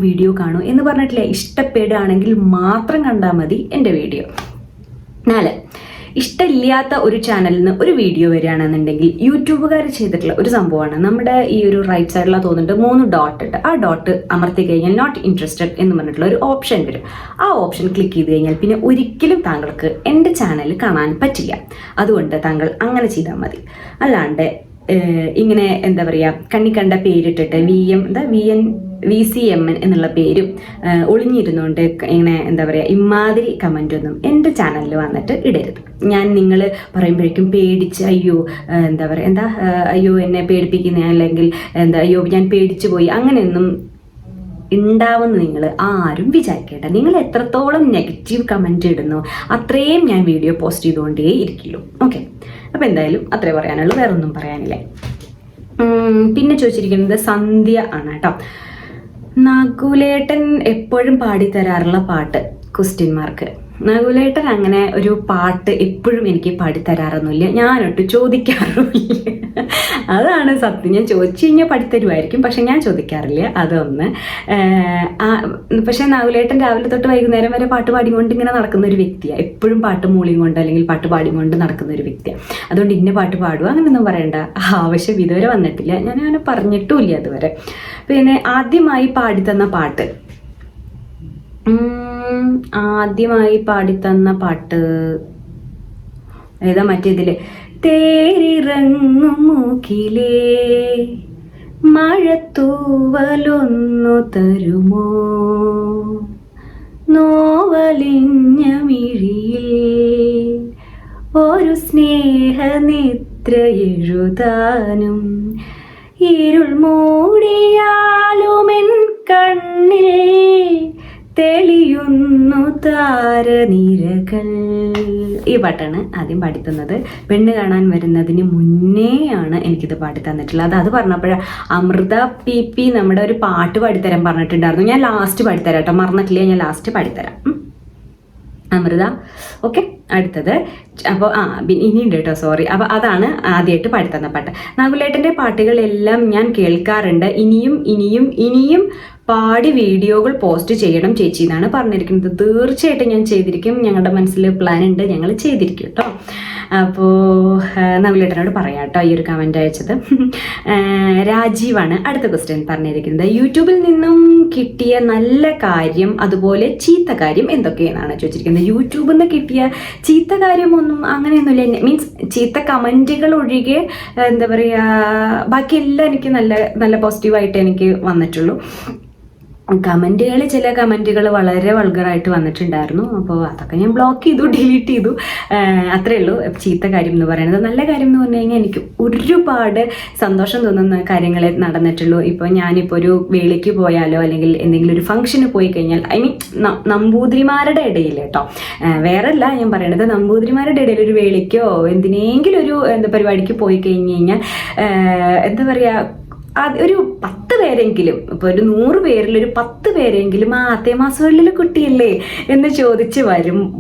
എന്ന് പറഞ്ഞിട്ടില്ല. ഇഷ്ടപ്പെടുകയാണെങ്കിൽ മാത്രം കണ്ടാൽ മതി എൻ്റെ വീഡിയോ. 4, ഇഷ്ടമില്ലാത്ത ഒരു ചാനലിൽ നിന്ന് ഒരു വീഡിയോ വരികയാണെന്നുണ്ടെങ്കിൽ യൂട്യൂബുകാർ ചെയ്തിട്ടുള്ള ഒരു സംഭവമാണ്, നമ്മുടെ ഈ ഒരു റൈറ്റ് സൈഡിലാണ് തോന്നുന്നുണ്ട് 3 ഡോട്ട് ഉണ്ട്, ആ ഡോട്ട് അമർത്തി കഴിഞ്ഞാൽ നോട്ട് ഇൻട്രസ്റ്റഡ് എന്ന് പറഞ്ഞിട്ടുള്ള ഒരു ഓപ്ഷൻ വരും. ആ ഓപ്ഷൻ ക്ലിക്ക് ചെയ്ത് കഴിഞ്ഞാൽ പിന്നെ ഒരിക്കലും താങ്കൾക്ക് എൻ്റെ ചാനൽ കാണാൻ പറ്റില്ല. അതുകൊണ്ട് താങ്കൾ അങ്ങനെ ചെയ്താൽ മതി. അല്ലാണ്ട് ഇങ്ങനെ എന്താ പറയുക, കണ്ണി കണ്ട പേരിട്ടിട്ട് VCMN എന്നുള്ള പേരും ഒളിഞ്ഞിരുന്നുകൊണ്ട് ഇങ്ങനെ എന്താ പറയുക ഇമാതിരി കമൻ്റൊന്നും എൻ്റെ ചാനലിൽ വന്നിട്ട് ഇടരുത്. ഞാൻ നിങ്ങൾ പറയുമ്പോഴേക്കും പേടിച്ച് അയ്യോ എന്നെ പേടിപ്പിക്കുന്ന, അല്ലെങ്കിൽ അയ്യോ ഞാൻ പേടിച്ചു പോയി, അങ്ങനെയൊന്നും ഉണ്ടാവുമെന്ന് നിങ്ങൾ ആരും വിചാരിക്കേണ്ട. നിങ്ങൾ എത്രത്തോളം നെഗറ്റീവ് കമൻറ്റ് ഇടുന്നു അത്രയും ഞാൻ വീഡിയോ പോസ്റ്റ് ചെയ്തുകൊണ്ടേ ഇരിക്കുള്ളൂ. ഓക്കെ, അപ്പോൾ എന്തായാലും അത്രേ പറയാനുള്ളൂ, വേറെ ഒന്നും പറയാനില്ല. പിന്നെ ചോദിച്ചിരിക്കുന്നത് സന്ധ്യ ആണ് കേട്ടോ. നകുലേട്ടൻ എപ്പോഴും പാടിത്തരാറുള്ള പാട്ട് ? നകുലേട്ടൻ അങ്ങനെ ഒരു പാട്ട് എപ്പോഴും എനിക്ക് പാടിത്തരാറൊന്നുമില്ല, ഞാനൊട്ട് ചോദിക്കാറുമില്ല. അതാണ് സത്യം. ഞാൻ ചോദിച്ചു കഴിഞ്ഞാൽ പാടിത്തരുമായിരിക്കും, പക്ഷെ ഞാൻ ചോദിക്കാറില്ല. അതൊന്ന്. പക്ഷെ നകുലേട്ടൻ രാവിലെ തൊട്ട് വൈകുന്നേരം വരെ പാട്ട് പാടിക്കൊണ്ട് ഇങ്ങനെ നടക്കുന്ന ഒരു വ്യക്തിയാണ്. എപ്പോഴും പാട്ട് മൂളിയും കൊണ്ട് അല്ലെങ്കിൽ പാട്ട് പാടിക്കൊണ്ട് നടക്കുന്ന ഒരു വ്യക്തിയാണ്. അതുകൊണ്ട് ഇന്ന പാട്ട് പാടുക അങ്ങനെയൊന്നും പറയേണ്ട ആവശ്യം ഇതുവരെ വന്നിട്ടില്ല. ഞാൻ അങ്ങനെ പറഞ്ഞിട്ടുമില്ല അതുവരെ. പിന്നെ ആദ്യമായി പാടിത്തന്ന പാട്ട് ഏതാ, മറ്റേതില് തേരിറങ്ങും മൂക്കിലേ മഴത്തൂവലൊന്നു തരുമോ, നോവലിഞ്ഞ മിഴിയിൽ ഒരു സ്നേഹനിദ്ര എഴുതാനും, ഇരുൾ മൂടിയാലുമെൻ കണ്ണിൽ തെളിയുന്നു താരനിരകൾ. ഈ പാട്ടാണ് ആദ്യം പാടിത്തന്നത്. പെണ്ണ് കാണാൻ വരുന്നതിന് മുന്നേ ആണ് എനിക്കിത് പാടി തന്നിട്ടുള്ളത്. അത് പറഞ്ഞപ്പോഴാണ് അമൃത PP നമ്മുടെ ഒരു പാട്ട് പാടിത്തരാൻ പറഞ്ഞിട്ടുണ്ടായിരുന്നു. ഞാൻ ലാസ്റ്റ് പാടിത്തരാം കേട്ടോ, മറന്നിട്ടില്ല, ഞാൻ ലാസ്റ്റ് പാടിത്തരാം അമൃത. ഓക്കെ, അടുത്തത് അപ്പോൾ ഇനിയുണ്ട് കേട്ടോ, സോറി. അപ്പോൾ അതാണ് ആദ്യമായിട്ട് പാടിത്തന്ന പാട്ട്. നകുലേട്ടൻ്റെ പാട്ടുകളെല്ലാം ഞാൻ കേൾക്കാറുണ്ട്. ഇനിയും പാടി വീഡിയോകൾ പോസ്റ്റ് ചെയ്യണം ചേച്ചി എന്നാണ് പറഞ്ഞിരിക്കുന്നത്. തീർച്ചയായിട്ടും ഞാൻ ചെയ്തിരിക്കും. ഞങ്ങളുടെ മനസ്സിൽ പ്ലാൻ ഉണ്ട്, ഞങ്ങൾ ചെയ്തിരിക്കും കേട്ടോ. അപ്പോൾ നകുലേട്ടനോട് പറയാം കേട്ടോ ഈ ഒരു കമൻറ്റ് അയച്ചത്. രാജീവാണ് അടുത്ത ക്വസ്റ്റ്യൻ പറഞ്ഞിരിക്കുന്നത്. യൂട്യൂബിൽ നിന്നും കിട്ടിയ നല്ല കാര്യം അതുപോലെ ചീത്ത കാര്യം എന്തൊക്കെയെന്നാണ് ചോദിച്ചിരിക്കുന്നത്. യൂട്യൂബിൽ നിന്ന് കിട്ടിയ ചീത്ത കാര്യമൊന്നും അങ്ങനെയൊന്നുമില്ല. മീൻസ് ചീത്ത കമൻറ്റുകൾ ഒഴികെ എന്താ പറയുക, ബാക്കിയെല്ലാം എനിക്ക് നല്ല പോസിറ്റീവായിട്ട് എനിക്ക് വന്നിട്ടുള്ളൂ. ചില കമൻറ്റുകൾ വളരെ വൾഗറായിട്ട് വന്നിട്ടുണ്ടായിരുന്നു. അപ്പോൾ അതൊക്കെ ഞാൻ ബ്ലോക്ക് ചെയ്തു, ഡിലീറ്റ് ചെയ്തു. അത്രയേ ഉള്ളൂ ചീത്ത കാര്യം എന്ന് പറയുന്നത്. നല്ല കാര്യം എന്ന് പറഞ്ഞു കഴിഞ്ഞാൽ എനിക്ക് ഒരുപാട് സന്തോഷം തോന്നുന്ന കാര്യങ്ങളെ നടന്നിട്ടുള്ളൂ. ഇപ്പോൾ ഞാനിപ്പോൾ ഒരു വേളിക്ക് പോയാലോ അല്ലെങ്കിൽ എന്തെങ്കിലും ഒരു ഫംഗ്ഷന് പോയി കഴിഞ്ഞാൽ, നമ്പൂതിരിമാരുടെ ഇടയിൽ കേട്ടോ, വേറെ അല്ല ഞാൻ പറയണത്, നമ്പൂതിരിമാരുടെ ഇടയിൽ ഒരു വേളിക്കോ എന്തിനെങ്കിലും ഒരു പരിപാടിക്ക് പോയി കഴിഞ്ഞ് കഴിഞ്ഞാൽ എന്താ പറയുക, ഒരു 10 പേരെങ്കിലും, ഇപ്പോൾ ഒരു 100 പേരിൽ ഒരു 10 പേരെങ്കിലും തേമാസവള്ളിയിലെ കുട്ടിയല്ലേ എന്ന് ചോദിച്ച്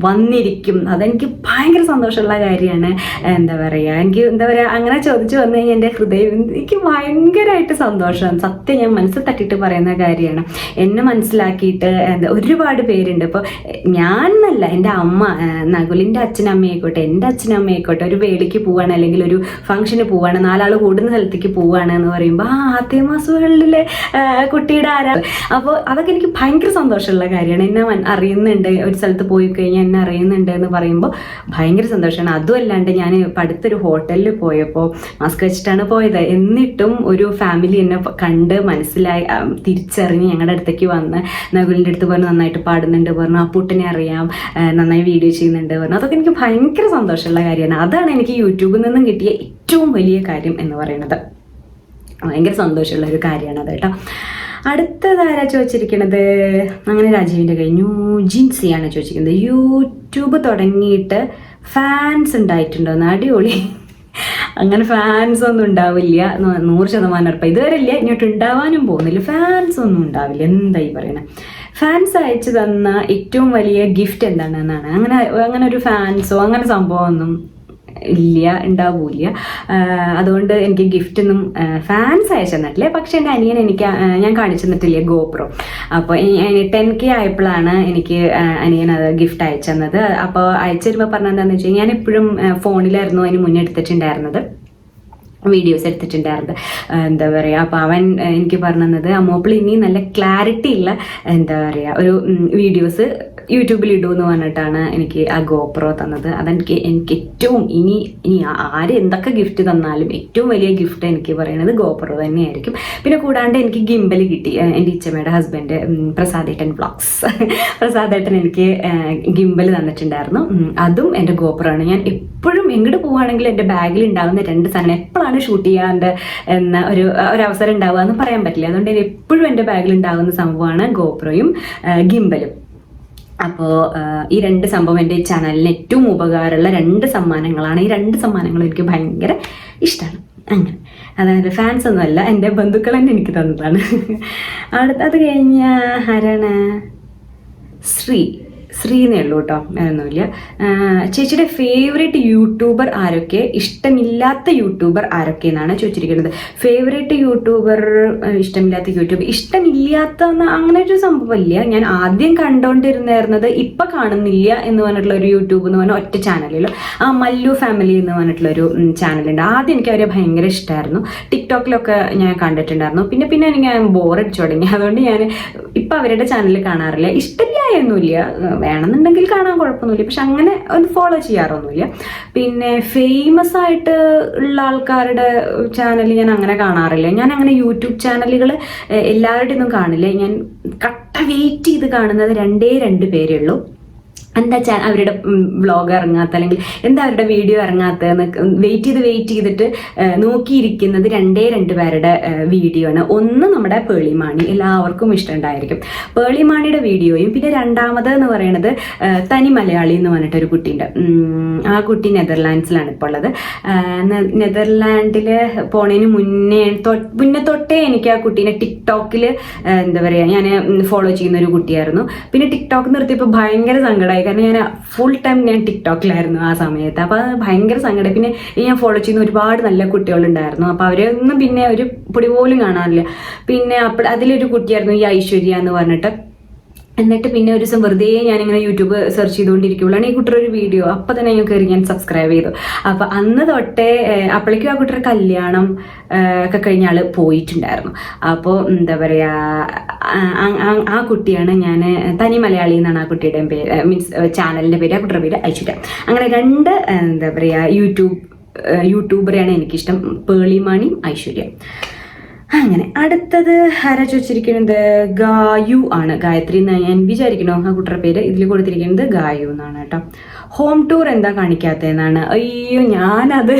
വന്നിരിക്കും. അതെനിക്ക് ഭയങ്കര സന്തോഷമുള്ള കാര്യമാണ്. എന്താ പറയുക, അങ്ങനെ ചോദിച്ച് വന്നു കഴിഞ്ഞാൽ എൻ്റെ ഹൃദയം എനിക്ക് ഭയങ്കരമായിട്ട് സന്തോഷമാണ്. സത്യം, ഞാൻ മനസ്സിൽ തട്ടിയിട്ട് പറയുന്ന കാര്യമാണ്. എന്നെ മനസ്സിലാക്കിയിട്ട് ഒരുപാട് പേരുണ്ട്. ഇപ്പോൾ ഞാൻ എന്നല്ല, എൻ്റെ അമ്മ, നകുലിൻ്റെ അച്ഛനമ്മയായിക്കോട്ടെ, എൻ്റെ അച്ഛനമ്മയായിക്കോട്ടെ, ഒരു വേളിക്ക് പോവാണ് അല്ലെങ്കിൽ ഒരു ഫംഗ്ഷന് പോവാണ്, 4 ആൾ കൂടുന്ന സ്ഥലത്തേക്ക് പോവാണ് എന്ന് പറയുമ്പോൾ തേമാസുകളിലെ കുട്ടിയുടെ ആരാ. അപ്പോൾ അതൊക്കെ എനിക്ക് ഭയങ്കര സന്തോഷമുള്ള കാര്യമാണ്. എന്നെ അറിയുന്നുണ്ട്, ഒരു സ്ഥലത്ത് പോയി കഴിഞ്ഞാൽ എന്നെ അറിയുന്നുണ്ട് എന്ന് പറയുമ്പോൾ ഭയങ്കര സന്തോഷമാണ്. അതുമല്ലാണ്ട് ഞാൻ അടുത്തൊരു ഹോട്ടലിൽ പോയപ്പോൾ മാസ്ക് വെച്ചിട്ടാണ് പോയത്. എന്നിട്ടും ഒരു ഫാമിലി എന്നെ കണ്ട് മനസ്സിലായി തിരിച്ചറിഞ്ഞ് ഞങ്ങളുടെ അടുത്തേക്ക് വന്ന് നകുലിൻ്റെ അടുത്ത് പറഞ്ഞു നന്നായിട്ട് പാടുന്നുണ്ട് പറഞ്ഞു, അപ്പൂട്ടിനെ അറിയാം, നന്നായി വീഡിയോ ചെയ്യുന്നുണ്ട് പറഞ്ഞു. അതൊക്കെ എനിക്ക് ഭയങ്കര സന്തോഷമുള്ള കാര്യമാണ്. അതാണ് എനിക്ക് യൂട്യൂബിൽ നിന്നും കിട്ടിയ ഏറ്റവും വലിയ കാര്യം എന്ന് പറയുന്നത്. ഭയങ്കര സന്തോഷമുള്ള ഒരു കാര്യമാണ് അത് കേട്ടോ. അടുത്തതാരാ ചോദിച്ചിരിക്കുന്നത്, അങ്ങനെ രാജീവിൻ്റെ കഴിഞ്ഞു. ജിൻസിയാണ് ചോദിച്ചിരിക്കുന്നത്. യൂട്യൂബ് തുടങ്ങിയിട്ട് ഫാൻസ് ഉണ്ടായിട്ടുണ്ടോന്ന്? അടിപൊളി. അങ്ങനെ ഫാൻസ് ഒന്നും ഉണ്ടാവില്ല, 100% ഉറപ്പാണ്. ഇതുവരെ ഇല്ല, ഇങ്ങോട്ട് ഉണ്ടാവാനും പോകുന്നില്ല. ഫാൻസ് ഒന്നും ഉണ്ടാവില്ല. എന്തായി പറയണേ? ഫാൻസ് അയച്ചു തന്ന ഏറ്റവും വലിയ ഗിഫ്റ്റ് എന്താണെന്നാണ്. അങ്ങനെ ഒരു ഫാൻസോ അങ്ങനെ സംഭവമൊന്നും ഉണ്ടാവൂല. അതുകൊണ്ട് എനിക്ക് ഗിഫ്റ്റ് ഒന്നും ഫാൻസ് അയച്ചു തന്നിട്ടില്ല. പക്ഷെ എൻ്റെ അനിയൻ ഞാൻ കാണിച്ചു തന്നിട്ടില്ലേ GoPro. അപ്പോൾ 10K ആയപ്പോഴാണ് എനിക്ക് അനിയൻ അത് ഗിഫ്റ്റ് അയച്ചു തന്നത്. അപ്പോൾ അയച്ചു തരുമ്പോൾ പറഞ്ഞതെന്താണെന്ന് വെച്ച് കഴിഞ്ഞാൽ ഞാൻ എപ്പോഴും ഫോണിലായിരുന്നു അതിന് മുന്നേ എടുത്തിട്ടുണ്ടായിരുന്നത്, വീഡിയോസ് എടുത്തിട്ടുണ്ടായിരുന്നത്. എന്താ പറയുക, അപ്പോൾ അവൻ എനിക്ക് പറഞ്ഞു തന്നത് അമ്മോപ്പിൾ ഇനി നല്ല ക്ലാരിറ്റി ഉള്ള എന്താ പറയുക ഒരു വീഡിയോസ് യൂട്യൂബിൽ ഇടുമെന്ന് പറഞ്ഞിട്ടാണ് എനിക്ക് ആ GoPro തന്നത്. അതെനിക്ക് ഏറ്റവും ഇനി ആര് എന്തൊക്കെ ഗിഫ്റ്റ് തന്നാലും ഏറ്റവും വലിയ ഗിഫ്റ്റ് എനിക്ക് പറയുന്നത് GoPro തന്നെയായിരിക്കും. പിന്നെ കൂടാണ്ട് എനിക്ക് ഗിംബൽ കിട്ടി. എൻ്റെ ഇച്ചമ്മയുടെ ഹസ്ബൻഡ് പ്രസാദേട്ടൻ വ്ളോഗ്സ്, പ്രസാദേട്ടൻ എനിക്ക് ഗിംബൽ തന്നിട്ടുണ്ടായിരുന്നു. അതും എൻ്റെ GoPro ആണ്. ഞാൻ എപ്പോഴും എങ്ങോട്ട് പോവുകയാണെങ്കിലും എൻ്റെ ബാഗിൽ ഉണ്ടാകുന്ന 2 സാധനം, എപ്പോഴാണ് ഷൂട്ട് ചെയ്യാണ്ട് എന്ന ഒരു അവസരം ഉണ്ടാവുക എന്ന് പറയാൻ പറ്റില്ല. അതുകൊണ്ട് എപ്പോഴും എൻ്റെ ബാഗിൽ ഉണ്ടാകുന്ന സംഭവമാണ് GoProയും ഗിംബലും. അപ്പോൾ ഈ 2 സംഭവം എൻ്റെ ചാനലിന് ഏറ്റവും ഉപകാരമുള്ള 2 സമ്മാനങ്ങളാണ്. ഈ 2 സമ്മാനങ്ങളും എനിക്ക് ഭയങ്കര ഇഷ്ടമാണ്. അങ്ങനെ അതായത് ഫാൻസ് ഒന്നുമല്ല, എൻ്റെ ബന്ധുക്കൾ തന്നെ എനിക്ക് തന്നതാണ്. അത് കഴിഞ്ഞ ആരാണ്, ശ്രീന്നേ ഉള്ളൂ കേട്ടോ, ഒന്നുമില്ല. ചേച്ചിയുടെ ഫേവറേറ്റ് യൂട്യൂബർ ആരൊക്കെ, ഇഷ്ടമില്ലാത്ത യൂട്യൂബർ ആരൊക്കെ എന്നാണ് ചോദിച്ചിരിക്കുന്നത്. ഫേവറേറ്റ് യൂട്യൂബർ, ഇഷ്ടമില്ലാത്ത അങ്ങനെ ഒരു സംഭവമില്ല. ഞാൻ ആദ്യം കണ്ടുകൊണ്ടിരുന്നായിരുന്നത് ഇപ്പം കാണുന്നില്ല എന്ന് പറഞ്ഞിട്ടുള്ള ഒരു യൂട്യൂബ് എന്ന് പറഞ്ഞാൽ ഒറ്റ ചാനലിലും മല്ലു ഫാമിലി എന്ന് പറഞ്ഞിട്ടുള്ളൊരു ചാനലുണ്ട്. ആദ്യം എനിക്ക് അവരെ ഭയങ്കര ഇഷ്ടമായിരുന്നു. ടിക്ടോക്കിലൊക്കെ ഞാൻ കണ്ടിട്ടുണ്ടായിരുന്നു. പിന്നെ എനിക്ക് ബോറടിച്ചു തുടങ്ങി. അതുകൊണ്ട് ഞാൻ ഇപ്പം അവരുടെ ചാനൽ കാണാറില്ല. ഇഷ്ടമില്ലായൊന്നുമില്ല, വേണമെന്നുണ്ടെങ്കിൽ കാണാൻ കുഴപ്പമൊന്നുമില്ല, പക്ഷെ അങ്ങനെ ഒന്ന് ഫോളോ ചെയ്യാറൊന്നുമില്ല. പിന്നെ ഫേമസ് ആയിട്ട് ഉള്ള ആൾക്കാരുടെ ചാനൽ ഞാൻ അങ്ങനെ കാണാറില്ല. ഞാൻ അങ്ങനെ യൂട്യൂബ് ചാനലുകൾ എല്ലാവരുടെയും ഒന്നും കാണില്ല. ഞാൻ കട്ട വെയിറ്റ് ചെയ്ത് കാണുന്നത് 2 പേരേ ഉള്ളൂ. എന്താ അവരുടെ വ്ളോഗ് ഇറങ്ങാത്ത, അല്ലെങ്കിൽ എന്താ അവരുടെ വീഡിയോ ഇറങ്ങാത്തതെന്ന് വെയിറ്റ് ചെയ്തിട്ട് നോക്കിയിരിക്കുന്നത് 2 പേരുടെ വീഡിയോ ആണ്. ഒന്ന് നമ്മുടെ പേളിമാണി, എല്ലാവർക്കും ഇഷ്ടമുണ്ടായിരിക്കും പേളിമാണിയുടെ വീഡിയോയും. പിന്നെ രണ്ടാമത് എന്ന് പറയുന്നത് തനി മലയാളി എന്ന് പറഞ്ഞിട്ടൊരു കുട്ടിയുണ്ട്. ആ കുട്ടി നെതർലാൻഡ്സിലാണ് ഇപ്പോൾ ഉള്ളത്. നെതർലാൻഡിൽ പോണതിന് മുന്നേ തൊട്ടേ എനിക്ക് ആ കുട്ടീനെ ടിക്ടോക്കിൽ എന്താ പറയുക ഞാൻ ഫോളോ ചെയ്യുന്ന ഒരു കുട്ടിയായിരുന്നു. പിന്നെ ടിക്ടോക്ക് നിർത്തിയപ്പോൾ ഭയങ്കര സങ്കടമായി. കാരണം ഞാൻ ഫുൾ ടൈം ഞാൻ ടിക്ടോക്കിലായിരുന്നു ആ സമയത്ത്. അപ്പോൾ അത് ഭയങ്കര സങ്കടം. പിന്നെ ഞാൻ ഫോളോ ചെയ്യുന്ന ഒരുപാട് നല്ല കുട്ടികളുണ്ടായിരുന്നു. അപ്പോൾ അവരൊന്നും പിന്നെ ഒരു പൊടി പോലും കാണാറില്ല. പിന്നെ അതിലൊരു കുട്ടിയായിരുന്നു ഈ ഐശ്വര്യ എന്ന് പറഞ്ഞിട്ട്. എന്നിട്ട് പിന്നെ ഒരു ദിവസം വെറുതെ ഞാനിങ്ങനെ യൂട്യൂബ് സെർച്ച് ചെയ്തുകൊണ്ടിരിക്കുമ്പോഴാണ് ഈ കുട്ടിയുടെ ഒരു വീഡിയോ. അപ്പം തന്നെ ഞാൻ കയറി ഞാൻ സബ്സ്ക്രൈബ് ചെയ്തു. അപ്പം അന്ന് തൊട്ടേ അപ്പോഴേക്കും ആ കുട്ടിയുടെ കല്യാണം ഒക്കെ കഴിഞ്ഞ ആൾ പോയിട്ടുണ്ടായിരുന്നു. അപ്പോൾ എന്താ പറയുക, ആ കുട്ടിയാണ് ഞാൻ തനി മലയാളി എന്നാണ് ആ കുട്ടിയുടെ പേര്, മീൻസ് ചാനലിൻ്റെ പേര്. ആ കുട്ടിയുടെ പേര് ഐശ്വര്യ. അങ്ങനെ 2 എന്താ പറയുക യൂട്യൂബറെയാണ് എനിക്കിഷ്ടം, പേളിമാണിയും ഐശ്വര്യ. അങ്ങനെ അടുത്തത് ആരാ ചോദിച്ചിരിക്കുന്നത്, ഗായു ആണ്. ഗായത്രി എന്ന് ഞാൻ വിചാരിക്കണോ ആ കുട്ടിയുടെ പേര്. ഇതിൽ കൊടുത്തിരിക്കുന്നത് ഗായു എന്നാണ് കേട്ടോ. ഹോം ടൂർ എന്താ കാണിക്കാത്തതെന്നാണ്. അയ്യോ, ഞാനത്